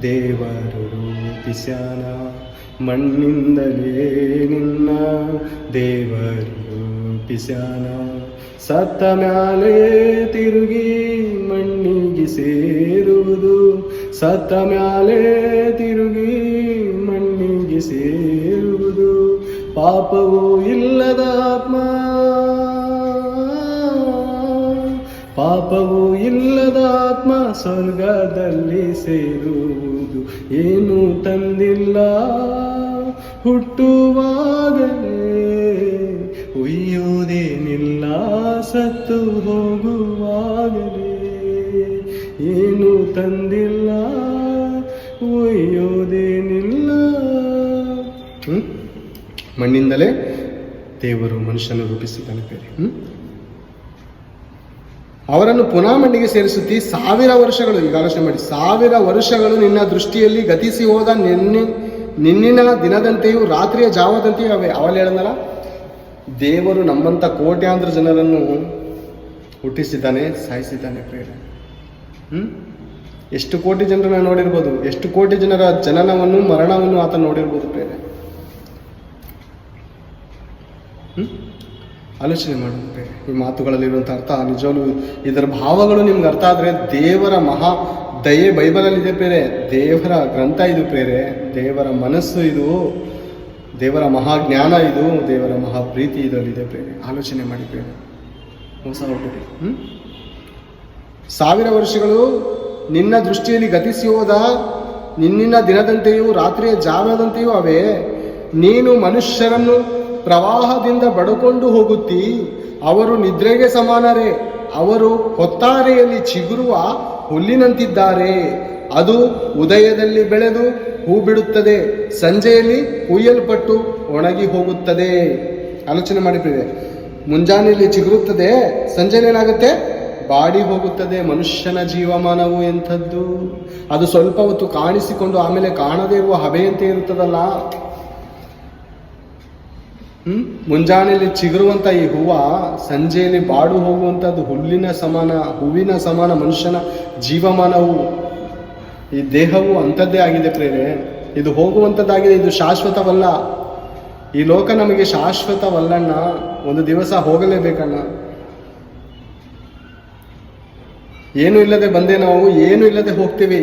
ದೇವರು ರೂಪಿಸ್ಯಾನ, ಮಣ್ಣಿಂದಲೇ ನಿನ್ನ ದೇವರು ರೂಪಿಸ್ಯಾನ. ಸತ್ತ ಮ್ಯಾಲೆ ತಿರುಗಿ ಮಣ್ಣಿಗೆ ಸೇರುವುದು, ಸತ್ತ ಮ್ಯಾಲೆ ತಿರುಗಿ ಮಣ್ಣಿಗೆ ಸೇರುವುದು. ಪಾಪವೂ ಇಲ್ಲದ ಆತ್ಮ, ಪಾಪವೂ ಇಲ್ಲದ ಆತ್ಮ ಸ್ವರ್ಗದಲ್ಲಿ ಸೇರುವುದು. ಏನು ತಂದಿಲ್ಲ ಹುಟ್ಟುವಾಗಲೇ, ಒಯ್ಯೋದೇನಿಲ್ಲ ಸತ್ತು ಹೋಗುವಾಗಲೇ. ಏನು ತಂದಿಲ್ಲ ಒಯ್ಯೋದೇನಿಲ್ಲ. ಮಣ್ಣಿಂದಲೇ ದೇವರು ಮನುಷ್ಯನ ರೂಪಿಸಿದ್ದಾನೆ ಬೇರೆ. ಅವರನ್ನು ಪುನಃ ಮಣ್ಣಿಗೆ ಸೇರಿಸುತ್ತಿ 1000 ವರ್ಷಗಳು, ಈಗ ಆಲೋಚನೆ ಮಾಡಿ, 1000 ವರ್ಷಗಳು ನಿನ್ನ ದೃಷ್ಟಿಯಲ್ಲಿ ಗತಿಸಿ ಹೋದ ನಿನ್ನಿನ ದಿನದಂತೆಯೂ ರಾತ್ರಿಯ ಜಾವದಂತೆಯೂ ಅವೆ. ಅವಲ್ಲಿ ಹೇಳಂದಲ್ಲ, ದೇವರು ನಮ್ಮಂಥ ಕೋಟ್ಯಾಂತರ ಜನರನ್ನು ಹುಟ್ಟಿಸಿದ್ದಾನೆ, ಸಾಯಿಸಿದ್ದಾನೆ ಪ್ರೇರೆ. ಎಷ್ಟು ಕೋಟಿ ಜನರನ್ನ ನೋಡಿರ್ಬೋದು, ಎಷ್ಟು ಕೋಟಿ ಜನರ ಜನನವನ್ನು ಮರಣವನ್ನು ಆತ ನೋಡಿರ್ಬೋದು ಪ್ರೇರೆ. ಆಲೋಚನೆ ಮಾಡೋದು ಪ್ರೇರೆ. ಈ ಮಾತುಗಳಲ್ಲಿರುವಂಥ ಅರ್ಥ ನಿಜವೂ, ಇದರ ಭಾವಗಳು ನಿಮ್ಗೆ ಅರ್ಥ ಆದರೆ ದೇವರ ಮಹಾ ದಯೆ ಬೈಬಲಲ್ಲಿದೆ ಪ್ರೇರೆ. ದೇವರ ಗ್ರಂಥ ಇದು ಪ್ರೇರೆ, ದೇವರ ಮನಸ್ಸು ಇದು, ದೇವರ ಮಹಾಜ್ಞಾನ ಇದು, ದೇವರ ಮಹಾಪ್ರೀತಿ ಇದರಲ್ಲಿದೆ ಪ್ರೇರೆ. ಆಲೋಚನೆ ಮಾಡಿ ಪ್ರೇರೆ, ಮೋಸ ಹೋಗ್ಬಿಡಿ. 1000 ವರ್ಷಗಳು ನಿನ್ನ ದೃಷ್ಟಿಯಲ್ಲಿ ಗತಿಸಿ ಹೋದ ನಿನ್ನಿನ ದಿನದಂತೆಯೂ ರಾತ್ರಿಯ ಜಾವದಂತೆಯೂ ಅವೆ. ನೀನು ಮನುಷ್ಯರನ್ನು ಪ್ರವಾಹದಿಂದ ಬಡಕೊಂಡು ಹೋಗುತ್ತಿ, ಅವರು ನಿದ್ರೆಗೆ ಸಮಾನರೇ, ಅವರು ಹೊತ್ತಾರೆಯಲ್ಲಿ ಚಿಗುರುವ ಹುಲ್ಲಿನಂತಿದ್ದಾರೆ. ಅದು ಉದಯದಲ್ಲಿ ಬೆಳೆದು ಹೂ ಬಿಡುತ್ತದೆ, ಸಂಜೆಯಲ್ಲಿ ಹುಯ್ಯಲ್ಪಟ್ಟು ಒಣಗಿ ಹೋಗುತ್ತದೆ. ಆಲೋಚನೆ ಮಾಡಿಬಿಟ್ಟಿದೆ. ಮುಂಜಾನೆಯಲ್ಲಿ ಚಿಗುರುತ್ತದೆ, ಸಂಜೆಯಲ್ಲಿ ಏನಾಗುತ್ತೆ? ಬಾಡಿ ಹೋಗುತ್ತದೆ. ಮನುಷ್ಯನ ಜೀವಮಾನವು ಎಂಥದ್ದು? ಅದು ಸ್ವಲ್ಪ ಹೊತ್ತು ಕಾಣಿಸಿಕೊಂಡು ಆಮೇಲೆ ಕಾಣದೇ ಇರುವ ಹಬೆಯಂತೆ ಇರುತ್ತದಲ್ಲ. ಮುಂಜಾನೆಯಲ್ಲಿ ಚಿಗುರುವಂಥ ಈ ಹೂವು ಸಂಜೆಯಲ್ಲಿ ಬಾಡು ಹೋಗುವಂಥದ್ದು ಹೂವಿನ ಸಮಾನ ಮನುಷ್ಯನ ಜೀವಮಾನವು. ಈ ದೇಹವು ಅಂಥದ್ದೇ ಆಗಿದೆ ಪ್ರೇರೆ. ಇದು ಹೋಗುವಂಥದ್ದಾಗಿದೆ, ಇದು ಶಾಶ್ವತವಲ್ಲ. ಈ ಲೋಕ ನಮಗೆ ಶಾಶ್ವತವಲ್ಲಣ್ಣ, ಒಂದು ದಿವಸ ಹೋಗಲೇಬೇಕಣ್ಣ. ಏನು ಇಲ್ಲದೆ ಬಂದೆ ನಾವು, ಏನು ಇಲ್ಲದೆ ಹೋಗ್ತೀವಿ,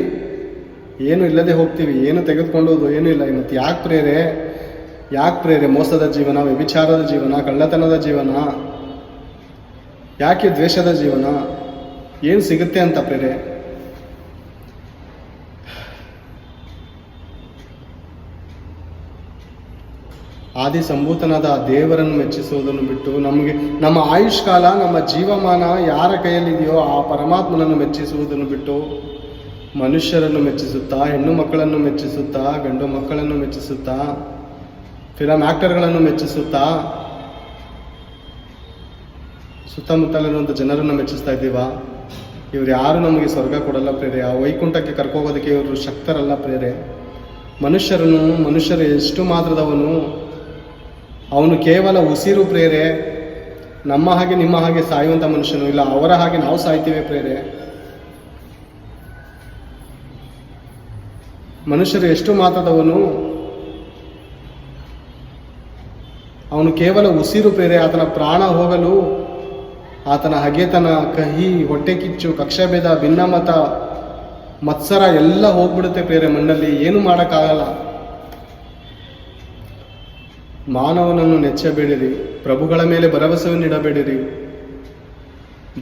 ಏನು ತೆಗೆದುಕೊಳ್ಳೋದು ಏನೂ ಇಲ್ಲ. ಮತ್ತು ಯಾಕೆ ಪ್ರೇರೆ ಮೋಸದ ಜೀವನ, ವ್ಯಭಿಚಾರದ ಜೀವನ, ಕಳ್ಳತನದ ಜೀವನ, ಯಾಕೆ ದ್ವೇಷದ ಜೀವನ? ಏನು ಸಿಗುತ್ತೆ ಅಂತ ಪ್ರೇರೆ? ಆದಿ ಸಂಭೂತನಾದ ಆ ದೇವರನ್ನು ಮೆಚ್ಚಿಸುವುದನ್ನು ಬಿಟ್ಟು ನಮಗೆ ನಮ್ಮ ಆಯುಷ್ಕಾಲ, ನಮ್ಮ ಜೀವಮಾನ ಯಾರ ಕೈಯಲ್ಲಿದೆಯೋ ಆ ಪರಮಾತ್ಮನನ್ನು ಮೆಚ್ಚಿಸುವುದನ್ನು ಬಿಟ್ಟು ಮನುಷ್ಯರನ್ನು ಮೆಚ್ಚಿಸುತ್ತಾ, ಹೆಣ್ಣು ಮಕ್ಕಳನ್ನು ಮೆಚ್ಚಿಸುತ್ತಾ, ಗಂಡು ಮಕ್ಕಳನ್ನು ಮೆಚ್ಚಿಸುತ್ತಾ, ಫಿಲಂ ಆ್ಯಕ್ಟರ್ಗಳನ್ನು ಮೆಚ್ಚಿಸುತ್ತಾ, ಸುತ್ತಮುತ್ತಲಿರುವಂಥ ಜನರನ್ನು ಮೆಚ್ಚಿಸ್ತಾ ಇದ್ದೀವಾ? ಇವ್ರು ಯಾರು ನಮಗೆ ಸ್ವರ್ಗ ಕೊಡಲ್ಲ ಪ್ರೇರೆ. ಆ ವೈಕುಂಠಕ್ಕೆ ಕರ್ಕೋಗೋದಕ್ಕೆ ಇವರು ಶಕ್ತರಲ್ಲ ಪ್ರೇರೆ. ಮನುಷ್ಯರು ಎಷ್ಟು ಮಾತ್ರದವನು, ಅವನು ಕೇವಲ ಉಸಿರು ಪ್ರೇರೆ. ನಮ್ಮ ಹಾಗೆ ನಿಮ್ಮ ಹಾಗೆ ಸಾಯುವಂಥ ಮನುಷ್ಯನು ಇಲ್ಲ, ಅವರ ಹಾಗೆ ನಾವು ಸಾಯ್ತೀವಿ ಪ್ರೇರೆ. ಮನುಷ್ಯರು ಎಷ್ಟು ಮಾತ್ರದವನು, ಅವನು ಕೇವಲ ಉಸಿರು ಪ್ರೇರೆ. ಆತನ ಪ್ರಾಣ ಹೋಗಲು, ಆತನ ಹಗೆತನ, ಕಹಿ, ಹೊಟ್ಟೆ ಕಿಚ್ಚು, ಕಕ್ಷಾಭೇದ, ಭಿನ್ನಮತ, ಮತ್ಸರ ಎಲ್ಲ ಹೋಗ್ಬಿಡುತ್ತೆ ಪ್ರೇರೆ ಮಣ್ಣಲ್ಲಿ. ಏನು ಮಾಡೋಕ್ಕಾಗಲ್ಲ. ಮಾನವನನ್ನು ನೆಚ್ಚಬೇಡಿರಿ, ಪ್ರಭುಗಳ ಮೇಲೆ ಭರವಸೆಯನ್ನಿಡಬೇಡಿರಿ.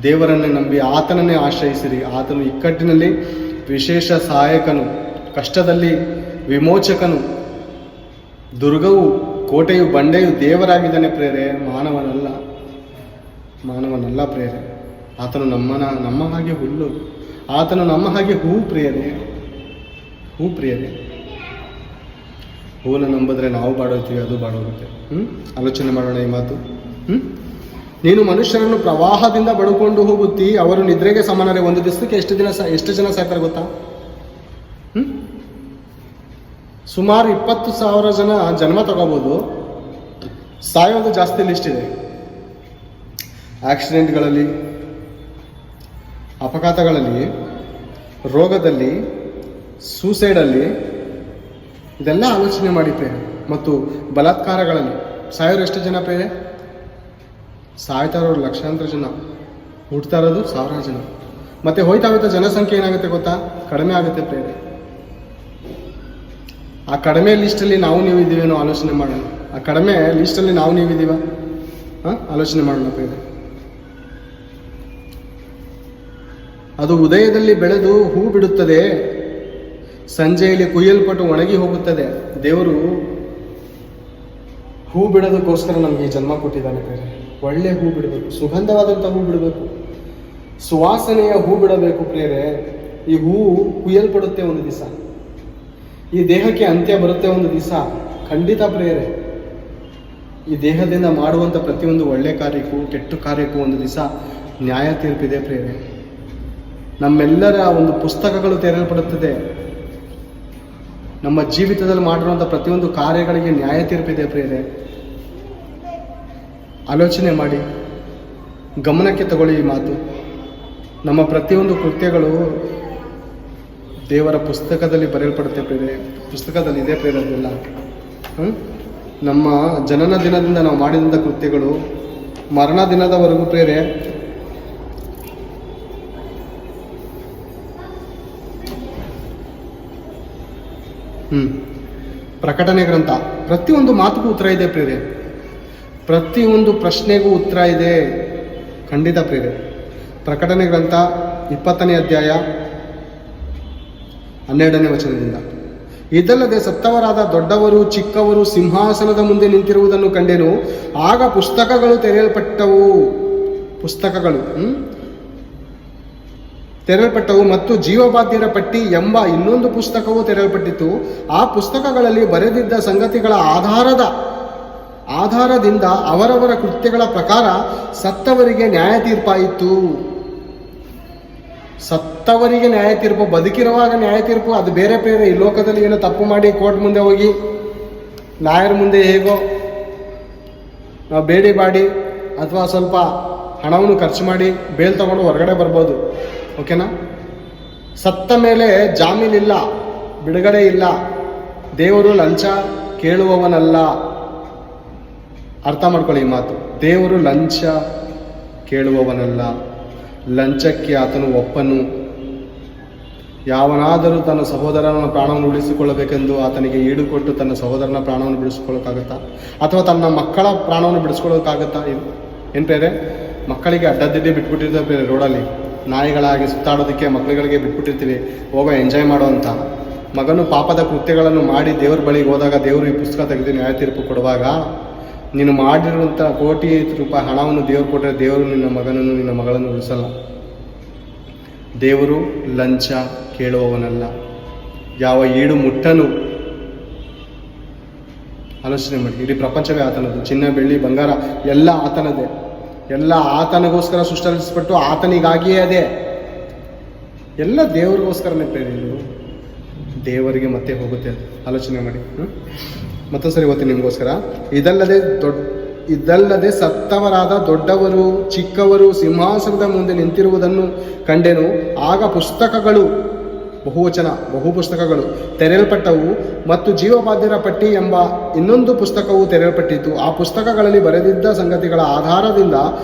ದೇವರನ್ನೇ ನಂಬಿ ಆತನನ್ನೇ ಆಶ್ರಯಿಸಿರಿ. ಆತನು ಇಕ್ಕಟ್ಟಿನಲ್ಲಿ ವಿಶೇಷ ಸಹಾಯಕನು, ಕಷ್ಟದಲ್ಲಿ ವಿಮೋಚಕನು, ದುರ್ಗವು, ಕೋಟೆಯು, ಬಂಡೆಯು ದೇವರಾಗಿದ್ದಾನೆ ಪ್ರೇರೆ, ಮಾನವನಲ್ಲ ಪ್ರೇರೆ. ಆತನು ನಮ್ಮ ಹಾಗೆ ಹುಲ್ಲು, ಆತನು ನಮ್ಮ ಹಾಗೆ ಹೂ ಪ್ರಿಯರೇ. ಹೂವನ್ನು ನಂಬಿದ್ರೆ ನಾವು ಬಾಡೋಗ್ತೀವಿ, ಅದು ಬಾಡೋಗುತ್ತೆ. ಆಲೋಚನೆ ಮಾಡೋಣ ಈ ಮಾತು. ನೀನು ಮನುಷ್ಯರನ್ನು ಪ್ರವಾಹದಿಂದ ಬಡ್ಕೊಂಡು ಹೋಗುತ್ತಿ, ಅವರು ನಿದ್ರೆಗೆ ಸಮಾನರೇ. ಒಂದು ದಿವಸಕ್ಕೆ ಎಷ್ಟು ಜನ ಸಾಯ್ತಾರೆ ಗೊತ್ತಾ? ಸುಮಾರು 20,000 ಜನ ಜನ್ಮ ತಗೋಬೋದು, ಸಾಯೋದು ಜಾಸ್ತಿ ಲಿಸ್ಟ್ ಇದೆ. ಆಕ್ಸಿಡೆಂಟ್ಗಳಲ್ಲಿ, ಅಪಘಾತಗಳಲ್ಲಿ, ರೋಗದಲ್ಲಿ, ಸೂಸೈಡಲ್ಲಿ, ಇದೆಲ್ಲ ಆಲೋಚನೆ ಮಾಡಿ ಪ್ರೇರೆ. ಮತ್ತು ಬಲಾತ್ಕಾರಗಳಲ್ಲಿ ಸಾಯೋರು ಎಷ್ಟು ಜನ ಪ್ರೇರೆ? ಸಾಯ್ತಾ ಇರೋರು ಲಕ್ಷಾಂತರ ಜನ, ಹುಡ್ತಾ ಇರೋದು 1000 ಜನ. ಮತ್ತೆ ಹೋಯ್ತಾ ಜನಸಂಖ್ಯೆ ಏನಾಗುತ್ತೆ ಗೊತ್ತಾ? ಕಡಿಮೆ ಆಗುತ್ತೆ ಪ್ರೇರೆ. ಆ ಕಡಿಮೆ ಲಿಸ್ಟಲ್ಲಿ ನಾವು ನೀವು ಇದ್ದೀವೇನೋ ಆಲೋಚನೆ ಮಾಡೋಣ. ಆ ಕಡಿಮೆ ಲಿಸ್ಟಲ್ಲಿ ನಾವು ನೀವಿದ್ದೀವ? ಆಲೋಚನೆ ಮಾಡೋಣ ಪ್ರೇರೆ. ಅದು ಉದಯದಲ್ಲಿ ಬೆಳೆದು ಹೂ ಬಿಡುತ್ತದೆ, ಸಂಜೆಯಲ್ಲಿ ಕುಯ್ಯಲ್ಪಟ್ಟು ಒಣಗಿ ಹೋಗುತ್ತದೆ. ದೇವರು ಹೂ ಬಿಡೋದಕ್ಕೋಸ್ಕರ ನಮಗೆ ಈ ಜನ್ಮ ಕೊಟ್ಟಿದ್ದಾನೆ ಪ್ರೇರೆ. ಒಳ್ಳೆ ಹೂ ಬಿಡಬೇಕು, ಸುಗಂಧವಾದಂಥ ಹೂ ಬಿಡಬೇಕು, ಸುವಾಸನೆಯ ಹೂ ಬಿಡಬೇಕು ಪ್ರೇರೆ. ಈ ಹೂ ಕುಯ್ಯಲ್ಪಡುತ್ತೆ ಒಂದು ದಿವಸ, ಈ ದೇಹಕ್ಕೆ ಅಂತ್ಯ ಬರುತ್ತೆ ಒಂದು ದಿವಸ, ಖಂಡಿತ ಪ್ರೇರೆ. ಈ ದೇಹದಿಂದ ಮಾಡುವಂಥ ಪ್ರತಿಯೊಂದು ಒಳ್ಳೆ ಕಾರ್ಯಕ್ಕೂ ಕೆಟ್ಟ ಕಾರ್ಯಕ್ಕೂ ಒಂದು ದಿವಸ ನ್ಯಾಯ ತೀರ್ಪಿದೆ ಪ್ರೇರೆ. ನಮ್ಮೆಲ್ಲರ ಒಂದು ಪುಸ್ತಕಗಳು ತೆರೆಯಲ್ಪಡುತ್ತದೆ. ನಮ್ಮ ಜೀವಿತದಲ್ಲಿ ಮಾಡಿರುವಂಥ ಪ್ರತಿಯೊಂದು ಕಾರ್ಯಗಳಿಗೆ ನ್ಯಾಯ ತೀರ್ಪಿದೆ ಪ್ರೇರೆ. ಆಲೋಚನೆ ಮಾಡಿ, ಗಮನಕ್ಕೆ ತಗೊಳ್ಳಿ ಈ ಮಾತು. ನಮ್ಮ ಪ್ರತಿಯೊಂದು ಕೃತ್ಯಗಳು ದೇವರ ಪುಸ್ತಕದಲ್ಲಿ ಬರೆಯಲ್ಪಡುತ್ತೆ ಪ್ರೇರೆ. ಪುಸ್ತಕದಲ್ಲಿ ಇದೆ ಪ್ರೇರೆ ಅದೆಲ್ಲ. ನಮ್ಮ ಜನನ ದಿನದಿಂದ ನಾವು ಮಾಡಿದಂಥ ಕೃತ್ಯಗಳು ಮರಣ ದಿನದವರೆಗೂ ಪ್ರೇರೆ ಪ್ರಕಟಣೆ ಗ್ರಂಥ ಪ್ರತಿಯೊಂದು ಮಾತುಗೂ ಉತ್ತರ ಇದೆ ಪ್ರೇರೆ. ಪ್ರತಿಯೊಂದು ಪ್ರಶ್ನೆಗೂ ಉತ್ತರ ಇದೆ, ಖಂಡಿತ ಪ್ರೇರೆ. ಪ್ರಕಟಣೆ ಗ್ರಂಥ 20ನೇ ಅಧ್ಯಾಯ 12ನೇ ವಚನದಿಂದ, ಇದಲ್ಲದೆ ಸತ್ತವರಾದ ದೊಡ್ಡವರು ಚಿಕ್ಕವರು ಸಿಂಹಾಸನದ ಮುಂದೆ ನಿಂತಿರುವುದನ್ನು ಕಂಡೆನು. ಆಗ ಪುಸ್ತಕಗಳು ತೆರೆಯಲ್ಪಟ್ಟವು ಮತ್ತು ಜೀವಬಾಧ್ಯರ ಪಟ್ಟಿ ಎಂಬ ಇನ್ನೊಂದು ಪುಸ್ತಕವು ತೆರೆಯಲ್ಪಟ್ಟಿತು. ಆ ಪುಸ್ತಕಗಳಲ್ಲಿ ಬರೆದಿದ್ದ ಸಂಗತಿಗಳ ಆಧಾರದಿಂದ ಅವರವರ ಕೃತ್ಯಗಳ ಪ್ರಕಾರ ಸತ್ತವರಿಗೆ ನ್ಯಾಯ ತೀರ್ಪಾಯಿತು. ಸತ್ತವರಿಗೆ ನ್ಯಾಯ ತೀರ್ಪು, ಬದುಕಿರುವಾಗ ನ್ಯಾಯ ತೀರ್ಪು ಅದು ಬೇರೆ ಬೇರೆ. ಈ ಲೋಕದಲ್ಲಿ ಏನೋ ತಪ್ಪು ಮಾಡಿ ಕೋರ್ಟ್ ಮುಂದೆ ಹೋಗಿ ಲಾಯರ್ ಮುಂದೆ ಹೇಗೋ ನಾವು ಬೇಡಿ ಬಾಡಿ ಅಥವಾ ಸ್ವಲ್ಪ ಹಣವನ್ನು ಖರ್ಚು ಮಾಡಿ ಬೇಲ್ ತಗೊಂಡು ಹೊರಗಡೆ ಬರ್ಬೋದು, ಓಕೆನಾ? ಸತ್ತ ಮೇಲೆ ಜಾಮೀನಿಲ್ಲ, ಬಿಡುಗಡೆ ಇಲ್ಲ. ದೇವರು ಲಂಚ ಕೇಳುವವನಲ್ಲ. ಅರ್ಥ ಮಾಡ್ಕೊಳ್ಳಿ ಈ ಮಾತು. ದೇವರು ಲಂಚ ಕೇಳುವವನಲ್ಲ. ಲಂಚಕ್ಕೆ ಆತನು ಒಪ್ಪನು. ಯಾವನಾದರೂ ತನ್ನ ಸಹೋದರನ ಪ್ರಾಣವನ್ನು ಉಳಿಸಿಕೊಳ್ಳಬೇಕೆಂದು ಆತನಿಗೆ ಈಡು ಕೊಟ್ಟು ತನ್ನ ಸಹೋದರನ ಪ್ರಾಣವನ್ನು ಬಿಡಿಸ್ಕೊಳ್ಳೋಕ್ಕಾಗತ್ತಾ? ಅಥವಾ ತನ್ನ ಮಕ್ಕಳ ಪ್ರಾಣವನ್ನು ಬಿಡಿಸ್ಕೊಳ್ಳೋಕ್ಕಾಗತ್ತಾ? ಏನು ಬೇರೆ ಮಕ್ಕಳಿಗೆ ಅಡ್ಡದಿಡ್ಡಿ ಬಿಟ್ಬಿಟ್ಟಿರ್ತಾರೆ ಬೇರೆ ರೋಡಲ್ಲಿ, ನಾಯಿಗಳಾಗಿ ಸುತ್ತಾಡೋದಕ್ಕೆ ಮಕ್ಕಳುಗಳಿಗೆ ಬಿಟ್ಬಿಟ್ಟಿರ್ತೀವಿ, ಹೋಗೋ ಎಂಜಾಯ್ ಮಾಡೋ ಅಂತ. ಮಗನು ಪಾಪದ ಕೃತ್ಯಗಳನ್ನು ಮಾಡಿ ದೇವ್ರ ಬಳಿಗೆ ಹೋದಾಗ ದೇವರು ಈ ಪುಸ್ತಕ ತೆಗೆದು ನ್ಯಾಯ ತೀರ್ಪು ಕೊಡುವಾಗ ನೀನು ಮಾಡಿರುವಂಥ ಕೋಟಿ ರೂಪಾಯಿ ಹಣವನ್ನು ದೇವರು ಕೊಟ್ಟರೆ ದೇವರು ನಿನ್ನ ಮಗನನ್ನು ನಿನ್ನ ಮಗಳನ್ನು ಉಳಿಸಲ್ಲ. ದೇವರು ಲಂಚ ಕೇಳುವವನಲ್ಲ, ಯಾವ ಈಡು ಮುಟ್ಟನು. ಆಲೋಚನೆ ಮಾಡಿ, ಇಡೀ ಪ್ರಪಂಚವೇ ಆತನದು, ಚಿನ್ನ ಬೆಳ್ಳಿ ಬಂಗಾರ ಎಲ್ಲ ಆತನದೇ, ಎಲ್ಲ ಆತನಿಗೋಸ್ಕರ ಸೃಷ್ಟಿಸಲ್ಪಟ್ಟು ಆತನಿಗಾಗಿಯೇ ಅದೇ, ಎಲ್ಲ ದೇವರಿಗೋಸ್ಕರನೇ ಪ್ರೇರಿಗಳು. ದೇವರಿಗೆ ಮತ್ತೆ ಹೋಗುತ್ತೆ ಅದು. ಆಲೋಚನೆ ಮಾಡಿ. ಮತ್ತೊಂದ್ಸರಿ ಓದ್ತೀನಿ ನಿಮಗೋಸ್ಕರ. ಇದಲ್ಲದೆ ಸತ್ತವರಾದ ದೊಡ್ಡವರು ಚಿಕ್ಕವರು ಸಿಂಹಾಸನದ ಮುಂದೆ ನಿಂತಿರುವುದನ್ನು ಕಂಡೆನು. ಆಗ ಪುಸ್ತಕಗಳು, ಬಹುವಚನ, ಬಹು ಪುಸ್ತಕಗಳು ತೆರೆಯಲ್ಪಟ್ಟವು ಮತ್ತು ಜೀವಬಾಧ್ಯರ ಪಟ್ಟಿ ಎಂಬ ಇನ್ನೊಂದು ಪುಸ್ತಕವು ತೆರೆಯಲ್ಪಟ್ಟಿತು. ಆ ಪುಸ್ತಕಗಳಲ್ಲಿ ಬರೆದಿದ್ದ ಸಂಗತಿಗಳ ಆಧಾರದಿಂದ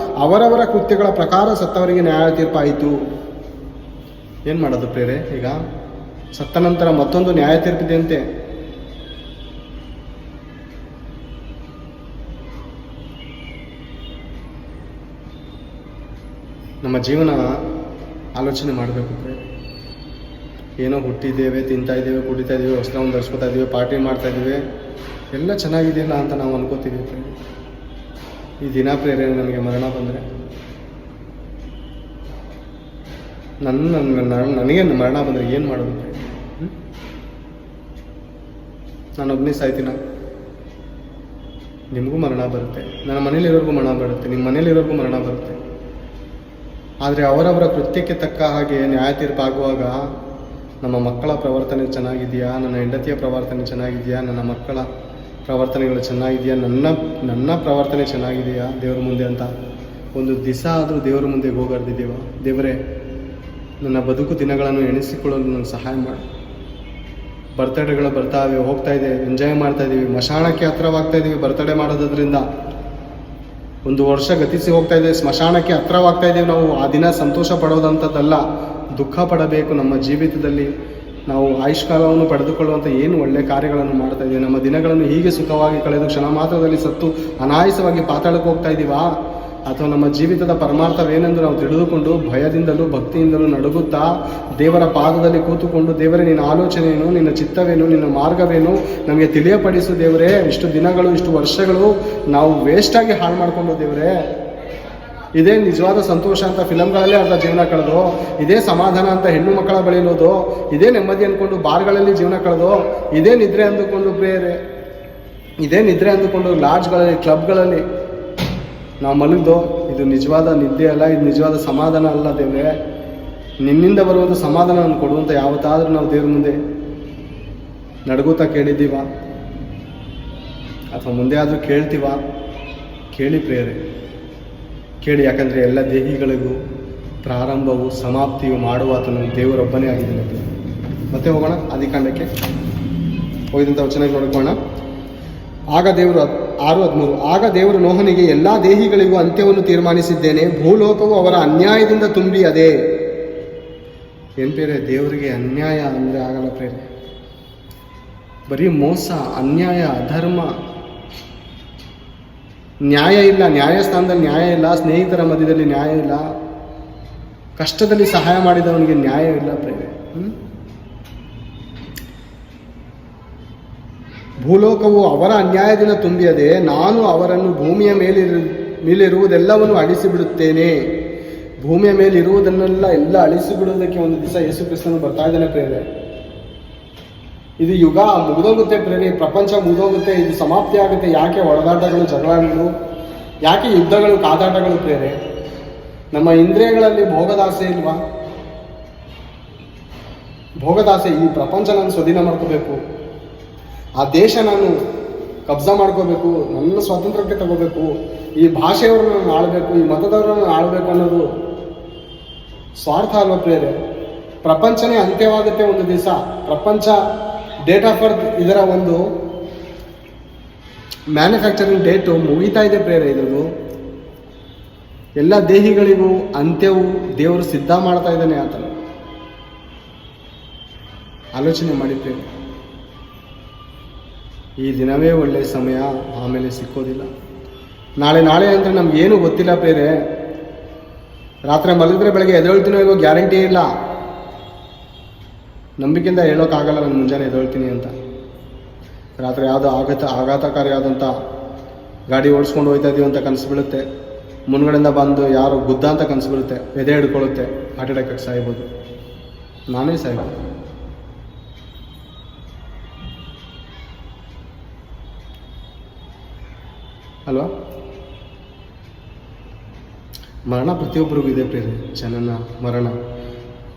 ಅವರವರ ಕೃತ್ಯಗಳ ಪ್ರಕಾರ ಸತ್ತವರಿಗೆ ನ್ಯಾಯ ತೀರ್ಪಾಯಿತು. ಏನು ಮಾಡೋದು ಪ್ರೇರೆ? ಈಗ ಸತ್ತ ನಂತರ ಮತ್ತೊಂದು ನ್ಯಾಯ ತೀರ್ಪಿದೆಯಂತೆ. ನಮ್ಮ ಜೀವನ ಆಲೋಚನೆ ಮಾಡಬೇಕು ಪ್ರೇರೆ. ಏನೋ ಹುಟ್ಟಿದ್ದೇವೆ, ತಿಂತಾ ಇದ್ದೇವೆ, ಕುಡಿತಾ ಇದ್ದೀವಿ, ವಸ್ತ್ರವನ್ನು ಧರಿಸ್ಕೊತಾ ಇದ್ದೀವಿ, ಪಾರ್ಟಿ ಮಾಡ್ತಾ ಇದ್ದೀವಿ, ಎಲ್ಲ ಚೆನ್ನಾಗಿದೆಯಲ್ಲ ಅಂತ ನಾವು ಅನ್ಕೋತೀವಿ ಪ್ರೇರೆ. ಈ ದಿನ ಪ್ರೇರೆ ನನಗೆ ಮರಣ ಬಂದರೆ, ನನಗೆ ಮರಣ ಬಂದರೆ ಏನು ಮಾಡೋದು? ನಾನೊಬ್ಬನೇ ಸಾಯ್ತೀನ? ನಿಮಗೂ ಮರಣ ಬರುತ್ತೆ, ನನ್ನ ಮನೇಲಿರೋರ್ಗೂ ಮರಣ ಬರುತ್ತೆ, ನಿಮ್ಮ ಮನೇಲಿರೋರ್ಗೂ ಮರಣ ಬರುತ್ತೆ. ಆದರೆ ಅವರವರ ಕೃತ್ಯಕ್ಕೆ ತಕ್ಕ ಹಾಗೆ ನ್ಯಾಯ ತೀರ್ಪಾಗುವಾಗ ನಮ್ಮ ಮಕ್ಕಳ ಪ್ರವರ್ತನೆ ಚೆನ್ನಾಗಿದೆಯಾ, ನನ್ನ ಹೆಂಡತಿಯ ಪ್ರವರ್ತನೆ ಚೆನ್ನಾಗಿದೆಯಾ, ನನ್ನ ಮಕ್ಕಳ ಪ್ರವರ್ತನೆಗಳು ಚೆನ್ನಾಗಿದೆಯಾ, ನನ್ನ ಪ್ರವರ್ತನೆ ಚೆನ್ನಾಗಿದೆಯಾ ದೇವ್ರ ಮುಂದೆ ಅಂತ ಒಂದು ದಿವಸ ಆದರೂ ದೇವ್ರ ಮುಂದೆ ಹೋಗಾಡ್ದಿದ್ದೀವ? ದೇವರೇ, ನನ್ನ ಬದುಕು ದಿನಗಳನ್ನು ಎಣಿಸಿಕೊಳ್ಳಲು ನನ್ನ ಸಹಾಯ ಮಾಡಿ. ಬರ್ತಡೇಗಳು ಬರ್ತಾವೆ, ಹೋಗ್ತಾ ಇದೆ, ಎಂಜಾಯ್ ಮಾಡ್ತಾ ಇದ್ದೀವಿ, ಮಶಾಣಕ್ಕೆ ಹತ್ರವಾಗ್ತಾ ಇದ್ದೀವಿ. ಬರ್ತಡೇ ಮಾಡೋದ್ರಿಂದ ಒಂದು ವರ್ಷ ಗತಿಸಿ ಹೋಗ್ತಾ ಇದೆ, ಸ್ಮಶಾನಕ್ಕೆ ಹತ್ರವಾಗ್ತಾ ಇದ್ದೀವಿ. ನಾವು ಆ ದಿನ ಸಂತೋಷ ಪಡೋದಂಥದ್ದಲ್ಲ, ದುಃಖ ಪಡಬೇಕು. ನಮ್ಮ ಜೀವಿತದಲ್ಲಿ ನಾವು ಆಯುಷ್ಕಾಲವನ್ನು ಪಡೆದುಕೊಳ್ಳುವಂಥ ಏನು ಒಳ್ಳೆಯ ಕಾರ್ಯಗಳನ್ನು ಮಾಡ್ತಾ ಇದ್ದೀವಿ. ನಮ್ಮ ದಿನಗಳನ್ನು ಹೀಗೆ ಸುಖವಾಗಿ ಕಳೆದು ಕ್ಷಣ ಮಾತ್ರದಲ್ಲಿ ಸತ್ತು ಅನಾಯಾಸವಾಗಿ ಪಾತಾಳಕ್ಕೆ ಹೋಗ್ತಾ ಇದ್ದೀವಾ? ಅಥವಾ ನಮ್ಮ ಜೀವಿತದ ಪರಮಾರ್ಥವೇನೆಂದು ನಾವು ತಿಳಿದುಕೊಂಡು ಭಯದಿಂದಲೂ ಭಕ್ತಿಯಿಂದಲೂ ನಡುಗುತ್ತಾ ದೇವರ ಪಾದದಲ್ಲಿ ಕೂತುಕೊಂಡು, ದೇವರೇ ನಿನ್ನ ಆಲೋಚನೆಯೇನು, ನಿನ್ನ ಚಿತ್ತವೇನು, ನಿನ್ನ ಮಾರ್ಗವೇನು ನಮಗೆ ತಿಳಿಯಪಡಿಸು ದೇವರೇ. ಇಷ್ಟು ದಿನಗಳು, ಇಷ್ಟು ವರ್ಷಗಳು ನಾವು ವೇಸ್ಟಾಗಿ ಹಾಳು ಮಾಡಿಕೊಂಡು ದೇವರೇ, ಇದೇ ನಿಜವಾದ ಸಂತೋಷ ಅಂತ ಫಿಲಮ್ಗಳಲ್ಲೇ ಅರ್ಧ ಜೀವನ ಕಳೆದು, ಇದೇ ಸಮಾಧಾನ ಅಂತ ಹೆಣ್ಣು ಮಕ್ಕಳ ಬಳಿಲೋದು, ಇದೇ ನೆಮ್ಮದಿ ಅಂದ್ಕೊಂಡು ಬಾರ್ಗಳಲ್ಲಿ ಜೀವನ ಕಳೆದು, ಇದೇ ನಿದ್ರೆ ಅಂದುಕೊಂಡು ಬೇರೆ, ಇದೇ ನಿದ್ರೆ ಅಂದುಕೊಂಡು ಲಾಡ್ಜ್ಗಳಲ್ಲಿ, ಕ್ಲಬ್ಗಳಲ್ಲಿ ನಾವು ಮಲಗಿದೋ. ಇದು ನಿಜವಾದ ನಿದ್ದೆ ಅಲ್ಲ, ಇದು ನಿಜವಾದ ಸಮಾಧಾನ ಅಲ್ಲ ದೇವರೇ. ನಿನ್ನಿಂದ ಬರುವಂಥ ಸಮಾಧಾನ ಕೊಡುವಂಥ ಯಾವತ್ತಾದರೂ ನಾವು ದೇವ್ರ ಮುಂದೆ ನಡುಗುತ್ತಾ ಕೇಳಿದ್ದೀವ? ಅಥವಾ ಮುಂದೆ ಆದರೂ ಕೇಳ್ತೀವ? ಕೇಳಿ ಪ್ರೇರೆ, ಕೇಳಿ. ಯಾಕಂದರೆ ಎಲ್ಲ ದೇಹಿಗಳಿಗೂ ಪ್ರಾರಂಭವು ಸಮಾಪ್ತಿಯು ಮಾಡುವಾತನು ದೇವರೊಬ್ಬನೇ ಆಗಿದ್ದಾನೆ. ಮತ್ತೆ ಹೋಗೋಣ ಆದಿಕಾಂಡಕ್ಕೆ. ಹೋಗಿದಂಥ ವಚನ ನೋಡ್ಕೋಣ. ಆಗ ದೇವರು 6:13 ಆಗ ದೇವರು ನೋಹನಿಗೆ ಎಲ್ಲ ದೇಹಿಗಳಿಗೂ ಅಂತ್ಯವನ್ನು ತೀರ್ಮಾನಿಸಿದ್ದೇನೆ, ಭೂಲೋಕವು ಅವರ ಅನ್ಯಾಯದಿಂದ ತುಂಬಿ ಅದೇ. ಏನು ಪ್ರೇರೆ? ದೇವರಿಗೆ ಅನ್ಯಾಯ ಅಂದರೆ ಆಗಲ್ಲ ಪ್ರೇರೆ. ಬರೀ ಮೋಸ, ಅನ್ಯಾಯ, ಅಧರ್ಮ, ನ್ಯಾಯ ಇಲ್ಲ. ನ್ಯಾಯಸ್ಥಾನದಲ್ಲಿ ನ್ಯಾಯ ಇಲ್ಲ, ಸ್ನೇಹಿತರ ಮಧ್ಯದಲ್ಲಿ ನ್ಯಾಯ ಇಲ್ಲ, ಕಷ್ಟದಲ್ಲಿ ಸಹಾಯ ಮಾಡಿದವನಿಗೆ ನ್ಯಾಯ ಇಲ್ಲ ಪ್ರೇರೆ. ಭೂಲೋಕವು ಅವರ ಅನ್ಯಾಯದಿಂದ ತುಂಬಿಯದೆ ನಾನು ಅವರನ್ನು ಭೂಮಿಯ ಮೇಲಿರುವುದೆಲ್ಲವನ್ನು ಅಳಿಸಿಬಿಡುತ್ತೇನೆ. ಭೂಮಿಯ ಮೇಲಿರುವುದನ್ನೆಲ್ಲ ಎಲ್ಲ ಅಳಿಸಿಬಿಡುವುದಕ್ಕೆ ಒಂದು ದಿವಸ ಯೇಸು ಕ್ರಿಸ್ತನು ಬರ್ತಾ ಇದ್ದಾನೆ ಪ್ರೇರೆ. ಇದು ಯುಗ ಮುಗಿದೋಗುತ್ತೆ ಪ್ರೇರೆ, ಪ್ರಪಂಚ ಮುಗಿದೋಗುತ್ತೆ, ಇದು ಸಮಾಪ್ತಿ ಆಗುತ್ತೆ. ಯಾಕೆ ಹೊಡೆದಾಟಗಳು, ಜಗಳಗಳು, ಯಾಕೆ ಯುದ್ಧಗಳು, ಕಾದಾಟಗಳು ಪ್ರೇರೆ? ನಮ್ಮ ಇಂದ್ರಿಯಗಳಲ್ಲಿ ಭೋಗದಾಸೆ ಇಲ್ವಾ? ಭೋಗದಾಸೆ. ಈ ಪ್ರಪಂಚ ನಾನು ಸ್ವಾಧೀನ ಮಾಡ್ಕೋಬೇಕು, ಆ ದೇಶ ನಾನು ಕಬ್ಜಾ ಮಾಡ್ಕೋಬೇಕು, ನನ್ನ ಸ್ವಾತಂತ್ರ್ಯಕ್ಕೆ ತಗೋಬೇಕು, ಈ ಭಾಷೆಯವ್ರನ್ನ ನಾನು ಆಳಬೇಕು, ಈ ಮತದವ್ರನ್ನ ಆಳಬೇಕು ಅನ್ನೋದು ಸ್ವಾರ್ಥ ಅಲ್ವ ಪ್ರೇರೆ? ಪ್ರಪಂಚನೇ ಅಂತ್ಯವಾಗುತ್ತೆ ಒಂದು ದಿವಸ. ಪ್ರಪಂಚ ಡೇಟ್ ಆಫ್ ಬರ್ತ್, ಇದರ ಒಂದು ಮ್ಯಾನುಫ್ಯಾಕ್ಚರಿಂಗ್ ಡೇಟು ಮುಗಿತಾ ಇದೆ ಪ್ರೇರೆ. ಇದ್ರದ್ದು ಎಲ್ಲ ದೇಹಿಗಳಿಗೂ ಅಂತ್ಯವು ದೇವರು ಸಿದ್ಧ ಮಾಡ್ತಾ ಇದ್ದಾನೆ ಆತನು. ಆಲೋಚನೆ ಮಾಡಿ ಪ್ರೇರೆ. ಈ ದಿನವೇ ಒಳ್ಳೆಯ ಸಮಯ, ಆಮೇಲೆ ಸಿಕ್ಕೋದಿಲ್ಲ. ನಾಳೆ ಅಂದರೆ ನಮಗೇನು ಗೊತ್ತಿಲ್ಲ ಪ್ರೇರೆ. ರಾತ್ರಿ ಮಲಗಿದ್ರೆ ಬೆಳಗ್ಗೆ ಎದ್ದೇಳ್ತೀನೋ ಇಲ್ವೋ ಗ್ಯಾರಂಟಿ ಇಲ್ಲ. ನಂಬಿಕೆಯಿಂದ ಹೇಳೋಕ್ಕಾಗಲ್ಲ ನಾನು ಮುಂಜಾನೆ ಎದ್ದೇಳ್ತೀನಿ ಅಂತ. ರಾತ್ರಿ ಯಾವುದೋ ಆಘಾತಕಾರಿಯಾದಂಥ ಗಾಡಿ ಓಡಿಸ್ಕೊಂಡು ಹೋಗ್ತಾ ಇದೀವಿ ಅಂತ ಕನಸು ಬೀಳುತ್ತೆ. ಮುನ್ಗಡೆಯಿಂದ ಬಂದು ಯಾರು ಗುದ್ದ ಅಂತ ಕನಸು ಬೀಳುತ್ತೆ, ಎದೆ ಹಿಡ್ಕೊಳ್ಳುತ್ತೆ, ಹಾರ್ಟ್ ಅಟ್ಯಾಕ್ ಸಾಯ್ಬೋದು, ನಾನೇ ಸಾಯ್ಬೋದು. ಅಲ್ವಾ? ಮರಣ ಪ್ರತಿಯೊಬ್ಬರಿಗೂ ಇದೆ ಪ್ರೇರೆ. ಜನನ ಮರಣ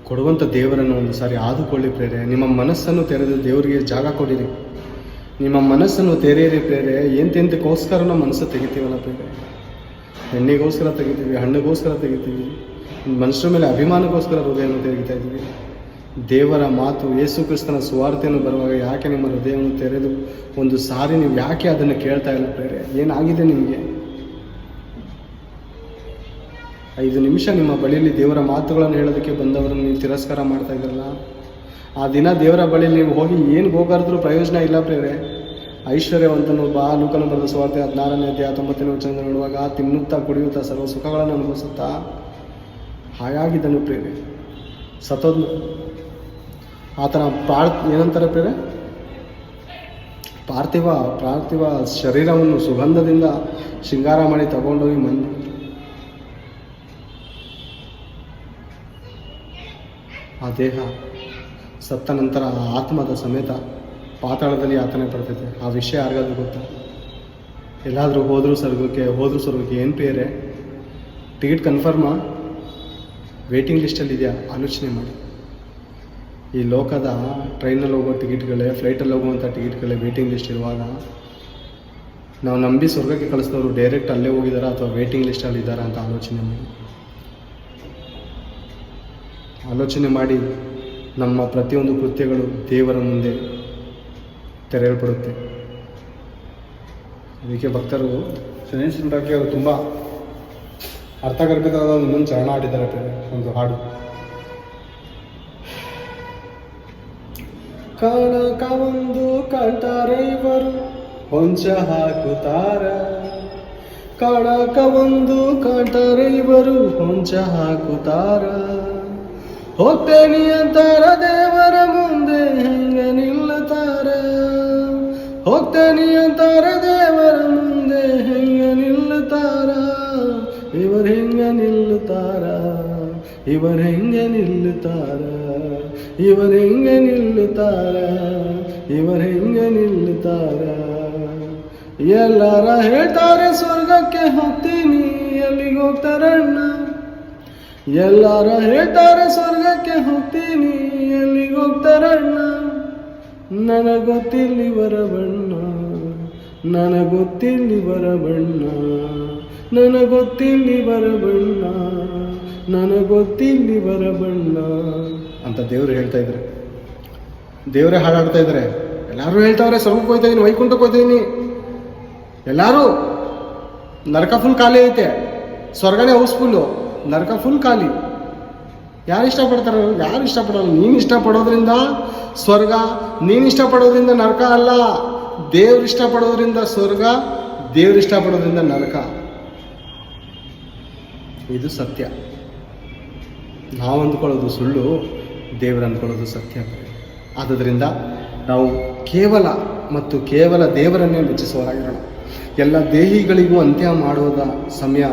ಕೊಡುವಂಥ ದೇವರನ್ನು ಒಂದು ಸಾರಿ ಆದುಕೊಳ್ಳಿ ಪ್ರೇರೆ. ನಿಮ್ಮ ಮನಸ್ಸನ್ನು ತೆರೆದು ದೇವರಿಗೆ ಜಾಗ ಕೊಡಿರಿ. ನಿಮ್ಮ ಮನಸ್ಸನ್ನು ತೆರೆಯಿರಿ ಪ್ರೇರೆ. ಎಂತೆಂತಕ್ಕೋಸ್ಕರ ನಾವು ಮನಸ್ಸು ತೆಗಿತೀವಲ್ಲ ಪ್ರೇರೆ. ಹೆಣ್ಣಿಗೋಸ್ಕರ ತೆಗಿತೀವಿ, ಹಣ್ಣಿಗೋಸ್ಕರ ತೆಗಿತೀವಿ, ಮನುಷ್ಯರ ಮೇಲೆ ಅಭಿಮಾನಕ್ಕೋಸ್ಕರ ಹೃದಯವನ್ನು ತೆಗಿತಾ ಇದ್ದೀವಿ. ದೇವರ ಮಾತು ಯೇಸು ಕ್ರಿಸ್ತನ ಸುವಾರ್ತೆಯನ್ನು ಬರುವಾಗ ಯಾಕೆ ನಿಮ್ಮ ಹೃದಯವನ್ನು ತೆರೆದು ಒಂದು ಸಾರಿ ನೀವು ಯಾಕೆ ಅದನ್ನು ಕೇಳ್ತಾ ಇಲ್ಲ ಪ್ರೇರೆ? ಏನಾಗಿದೆ ನಿಮಗೆ? 5 ನಿಮಿಷ ನಿಮ್ಮ ಬಳಿಯಲ್ಲಿ ದೇವರ ಮಾತುಗಳನ್ನು ಹೇಳೋದಕ್ಕೆ ಬಂದವರನ್ನು ನೀವು ತಿರಸ್ಕಾರ ಮಾಡ್ತಾ ಇದ್ರಲ್ಲ. ಆ ದಿನ ದೇವರ ಬಳಿಯಲ್ಲಿ ನೀವು ಹೋಗಿ ಏನು ಹೋಗಾರಿದ್ರೂ ಪ್ರಯೋಜನ ಇಲ್ಲ ಪ್ರೇರೆ. ಐಶ್ವರ್ಯವಂತನು ಲೂಕನ ಬರೆದ ಸುವಾರ್ತೆ 16ನೇ ಅಧ್ಯಾಯ 19ನೇ ವಚನ ನೋಡುವಾಗ ತಿನ್ನುತ್ತಾ ಕುಡಿಯುತ್ತಾ ಸರ್ವ ಸುಖಗಳನ್ನು ಅನುಭವಿಸುತ್ತಾ ಹಾಯಾಗಿದ್ದನು ಪ್ರೇರೆ. ಸತ್ತೋದ್ನು. ಆತನ ಏನಂತಾರೆ ಪ್ರೇರೆ? ಪಾರ್ಥಿವ ಶರೀರವನ್ನು ಸುಗಂಧದಿಂದ ಶೃಂಗಾರ ಮಾಡಿ ತಗೊಂಡೋಗಿ ಆ ದೇಹ ಸತ್ತ ನಂತರ ಆ ಆತ್ಮದ ಸಮೇತ ಪಾತಾಳದಲ್ಲಿ ಯಾತನೆ ಪಡ್ತೈತೆ. ಆ ವಿಷಯ ಯಾರಿಗಾದ್ರೂ ಗೊತ್ತಾ? ಎಲ್ಲಾದರೂ ಹೋದರೂ ಸ್ವರ್ಗಕ್ಕೆ ಏನು ಪ್ರೇರೆ? ಟಿಕೆಟ್ ಕನ್ಫರ್ಮಾ? ವೇಟಿಂಗ್ ಲಿಸ್ಟಲ್ಲಿದೆಯಾ? ಆಲೋಚನೆ ಮಾಡಿ. ಈ ಲೋಕದ ಟ್ರೈನಲ್ಲಿ ಹೋಗೋ ಟಿಕೆಟ್ಗಳೇ, ಫ್ಲೈಟಲ್ಲಿ ಹೋಗುವಂಥ ಟಿಕೆಟ್ಗಳೇ ವೇಟಿಂಗ್ ಲಿಸ್ಟ್ ಇರುವಾಗ ನಾವು ನಂಬಿ ಸ್ವರ್ಗಕ್ಕೆ ಕಳಿಸಿದವರು ಡೈರೆಕ್ಟ್ ಅಲ್ಲೇ ಹೋಗಿದ್ದಾರಾ ಅಥವಾ ವೇಟಿಂಗ್ ಲಿಸ್ಟಲ್ಲಿ ಇದ್ದಾರಾ ಅಂತ ಆಲೋಚನೆ ಮಾಡಿ ನಮ್ಮ ಪ್ರತಿಯೊಂದು ಕೃತ್ಯಗಳು ದೇವರ ಮುಂದೆ ತೆರೆಯಲ್ಪಡುತ್ತೆ. ಅದಕ್ಕೆ ಭಕ್ತರು ಶನೇಶ್ವರಕ್ಕೆ ಅವರು ತುಂಬ ಅರ್ಥಗರ್ಭಿತವಾದ ಇನ್ನೊಂದು ಚರಣ ಹಾಡಿದ್ದಾರೆ, ಒಂದು ಹಾಡು. ಕಣಕವೊಂದು ಕಾಣ್ತಾರೆ ಇವರು ಹೊಂಚ ಹಾಕುತ್ತಾರ. ಕಣಕವೊಂದು ಕಾಣ್ತಾರೆ ಇವರು ಹೊಂಚ ಹಾಕುತ್ತಾರ. ಹೋಗ್ತೇನಿ ಅಂತಾರ ದೇವರ ಮುಂದೆ ಹೆಂಗ ನಿಲ್ಲುತ್ತಾರ. ಹೋಗ್ತೇನಿ ಅಂತಾರ ದೇವರ ಮುಂದೆ ಹೆಂಗ ನಿಲ್ಲುತ್ತಾರ. ಇವರು ಹೆಂಗ ನಿಲ್ಲುತ್ತಾರ, ಇವರು ಹೆಂಗ ನಿಲ್ಲುತ್ತಾರ, ಇವರು ಹೆಂಗ ನಿಲ್ಲುತ್ತಾರ, ಇವರು ಹೆಂಗ ನಿಲ್ಲುತ್ತಾರ. ಎಲ್ಲಾರ ಹೇಳ್ತಾರೆ ಸ್ವರ್ಗಕ್ಕೆ ಹೋಗ್ತೀನಿ, ಎಲ್ಲಿಗೆ ಹೋಗ್ತಾರಣ್ಣ? ಎಲ್ಲಾರ ಹೇಳ್ತಾರೆ ಸ್ವರ್ಗಕ್ಕೆ ಹೋಗ್ತೀನಿ, ಎಲ್ಲಿಗೆ ಹೋಗ್ತಾರಣ್ಣ? ನನಗೊತ್ತಿಲ್ಲಿವರ ಬಣ್ಣ, ನನಗೊತ್ತಿಲ್ಲಿವರ ಬಣ್ಣ, ನನಗೊತ್ತಿಲ್ಲಿವರ ಬಣ್ಣ, ನನಗೊತ್ತಿಲ್ಲಿವರ ಬಣ್ಣ ಅಂತ ದೇವರು ಹೇಳ್ತಾ ಇದ್ದಾರೆ. ದೇವರೇ ಹಾಡಾಡ್ತಾ ಇದ್ದಾರೆ. ಎಲ್ಲರೂ ಹೇಳ್ತಾವ್ರೆ ಸ್ವರ್ಗಕ್ಕೆ ಹೋಗ್ತಾ ಇದೀನಿ, ವೈಕುಂಠಕ್ಕೆ ಹೋಗ್ತಾ ಇದೀನಿ. ಎಲ್ಲರೂ ನರಕ ಫುಲ್ ಖಾಲಿ ಐತೆ, ಸ್ವರ್ಗನೇ ಹೌಸ್ಫುಲ್ಲು, ನರಕ ಫುಲ್ ಖಾಲಿ. ಯಾರು ಇಷ್ಟಪಡ್ತಾರೆ? ಯಾರು ಇಷ್ಟಪಡೋಲ್ಲ. ನೀನು ಇಷ್ಟಪಡೋದ್ರಿಂದ ಸ್ವರ್ಗ, ನೀನು ಇಷ್ಟಪಡೋದ್ರಿಂದ ನರಕ ಅಲ್ಲ. ದೇವ್ರು ಇಷ್ಟಪಡೋದ್ರಿಂದ ಸ್ವರ್ಗ, ದೇವ್ರು ಇಷ್ಟಪಡೋದ್ರಿಂದ ನರಕ. ಇದು ಸತ್ಯ. ನಾವು ಅಂದ್ಕೊಳ್ಳೋದು ಸುಳ್ಳು, ದೇವರು ಅಂದ್ಕೊಳ್ಳೋದು ಸತ್ಯ. ಆದ್ದರಿಂದ ನಾವು ಕೇವಲ ದೇವರನ್ನೇ ಮೆಚ್ಚಿಸುವವರಾಗಿರೋಣ. ಎಲ್ಲ ದೇಹಿಗಳಿಗೂ ಅಂತ್ಯ ಮಾಡುವುದ ಸಮಯ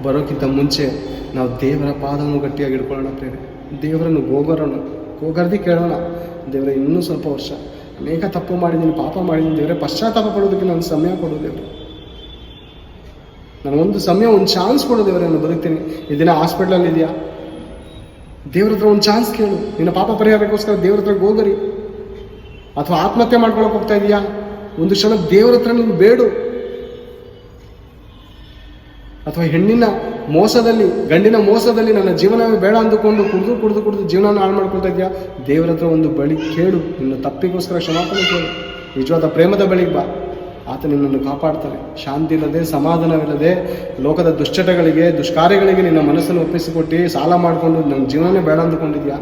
ಬರೋಕ್ಕಿಂತ ಮುಂಚೆ ನಾವು ದೇವರ ಪಾದವನ್ನು ಗಟ್ಟಿಯಾಗಿ ಹಿಡ್ಕೊಳ್ಳೋಣ ಪ್ರೇರೆ. ದೇವರನ್ನು ಗೋಗರ್ದಿ ಕೇಳೋಣ. ದೇವರೇ, ಇನ್ನೂ ಸ್ವಲ್ಪ ವರ್ಷ ಅನೇಕ ತಪ್ಪು ಮಾಡಿದ್ದೀನಿ, ಪಾಪ ಮಾಡಿದ್ದೀನಿ ದೇವರೇ, ಪಶ್ಚಾತ್ತಾಪ ಪಡೋದಕ್ಕೆ ನಾನು ಸಮಯ ಕೊಡು ದೇವರು. ನನಗೊಂದು ಸಮಯ, ಒಂದು ಚಾನ್ಸ್ ಕೊಡು ದೇವರೇ, ನಾನು ಬದುಕ್ತೀನಿ. ಈ ದಿನ ಹಾಸ್ಪಿಟ್ಲಲ್ಲಿ ಇದೆಯಾ? ದೇವ್ರ ಹತ್ರ ಒಂದು ಚಾನ್ಸ್ ಕೇಳು. ನಿನ್ನ ಪಾಪ ಪರಿಹಾರಕ್ಕೋಸ್ಕರ ದೇವ್ರ ಹತ್ರ ಹೋಗರಿ. ಅಥವಾ ಆತ್ಮಹತ್ಯೆ ಮಾಡ್ಕೊಳಕ್ಕೆ ಹೋಗ್ತಾ ಇದೆಯಾ? ಒಂದು ಕ್ಷಣ ದೇವ್ರ ಹತ್ರ ನೀನು ಬೇಡು. ಅಥವಾ ಹೆಣ್ಣಿನ ಮೋಸದಲ್ಲಿ, ಗಂಡಿನ ಮೋಸದಲ್ಲಿ ನನ್ನ ಜೀವನವೇ ಬೇಡ ಅಂದುಕೊಂಡು ಕುಡಿದು ಜೀವನ ಹಾಳು ಮಾಡ್ಕೊಳ್ತಾ ಇದೆಯಾ? ದೇವರ ಹತ್ರ ಒಂದು ಬಳಿ ಕೇಳು. ನಿನ್ನ ತಪ್ಪಿಗೋಸ್ಕರ ಕ್ಷಮಾಪಣೆ ಕೇಳು. ನಿಜವಾದ ಪ್ರೇಮದ ಬಳಿಗೆ ಬಾ. ಆತ ನಿನ್ನನ್ನು ಕಾಪಾಡ್ತಾನೆ. ಶಾಂತಿ ಇಲ್ಲದೆ, ಸಮಾಧಾನವಿಲ್ಲದೆ, ಲೋಕದ ದುಶ್ಚಟಗಳಿಗೆ, ದುಷ್ಕಾರ್ಯಗಳಿಗೆ ನಿನ್ನ ಮನಸ್ಸನ್ನು ಒಪ್ಪಿಸಿಕೊಟ್ಟು ಸಾಲ ಮಾಡಿಕೊಂಡು ನನ್ನ ಜೀವನವೇ ಬೇಡ ಅಂದುಕೊಂಡಿದ್ಯಾ?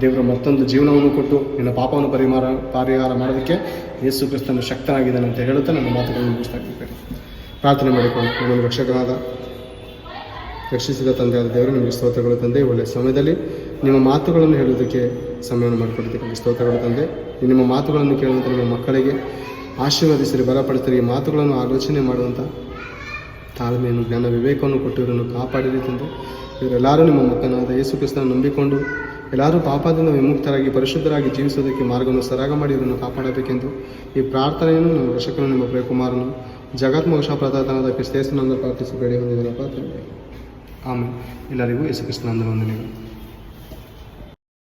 ದೇವರು ಮತ್ತೊಂದು ಜೀವನವನ್ನು ಕೊಟ್ಟು ನಿನ್ನ ಪಾಪವನ್ನು ಪರಿಹಾರ ಮಾಡೋದಕ್ಕೆ ಯೇಸು ಕ್ರಿಸ್ತನು ಶಕ್ತನಾಗಿದ್ದಾನೆ ಅಂತ ಹೇಳುತ್ತಾ ನನ್ನ ಮಾತುಗಳನ್ನು ಮುಗಿಸ್ತಾ ಇದ್ದೇನೆ. ಪ್ರಾರ್ಥನೆ ಮಾಡಿಕೊಂಡು, ನಮ್ಮ ರಕ್ಷಕನಾದ, ರಕ್ಷಿಸಿದ ತಂದೆಯಾದ ದೇವರು ನಿಮಗೆ ಸ್ತೋತ್ರಗಳು ತಂದೆ. ಒಳ್ಳೆಯ ಸಮಯದಲ್ಲಿ ನಿಮ್ಮ ಮಾತುಗಳನ್ನು ಹೇಳುವುದಕ್ಕೆ ಸಮಯವನ್ನು ಮಾಡಿಕೊಟ್ಟಿದ್ದಕ್ಕಾಗಿ ಸ್ತೋತ್ರಗಳು ತಂದೆ. ನಿಮ್ಮ ಮಾತುಗಳನ್ನು ಕೇಳುವಂಥ ನಿಮ್ಮ ಮಕ್ಕಳಿಗೆ ಆಶೀರ್ವದಿಸಿರಿ, ಬಲಪಡಿಸಿರಿ. ಈ ಮಾತುಗಳನ್ನು ಆಲೋಚನೆ ಮಾಡುವಂಥ ತಾಳ್ಮೆಯನ್ನು, ಜ್ಞಾನ, ವಿವೇಕವನ್ನು ಕೊಟ್ಟು ಇವರನ್ನು ಕಾಪಾಡಿರಿ ತಂದೆ. ಇವರೆಲ್ಲರೂ ನಿಮ್ಮ ಮಕ್ಕಳಾದ ಯೇಸು ಕ್ರಿಸ್ತನ ನಂಬಿಕೊಂಡು ಎಲ್ಲರೂ ಪಾಪದಿಂದ ವಿಮುಕ್ತರಾಗಿ ಪರಿಶುದ್ಧರಾಗಿ ಜೀವಿಸೋದಕ್ಕೆ ಮಾರ್ಗವನ್ನು ಸರಾಗ ಮಾಡಿ ಇವರನ್ನು ಕಾಪಾಡಬೇಕೆಂದು ಈ ಪ್ರಾರ್ಥನೆಯನ್ನು ನಮ್ಮ ರಕ್ಷಕನು ನಿಮ್ಮ ಪ್ರಿಯಕುಮಾರನು ಜಗತ್ಮೋಕ್ಷ ಪ್ರದಾತನಾದ ಕ್ರಿಸ್ತೇಸನನ್ನು ಪ್ರಾರ್ಥಿಸಿ ಬೇಡಿ ಹೊಂದಿದೆನಪ್ಪ ತಂದೆ. ಆಮೇಲೆ ಎಲ್ಲರಿಗೂ ಯೇಸು ಕ್ರಿಸ್ತನ ವಂದನೆಗಳು.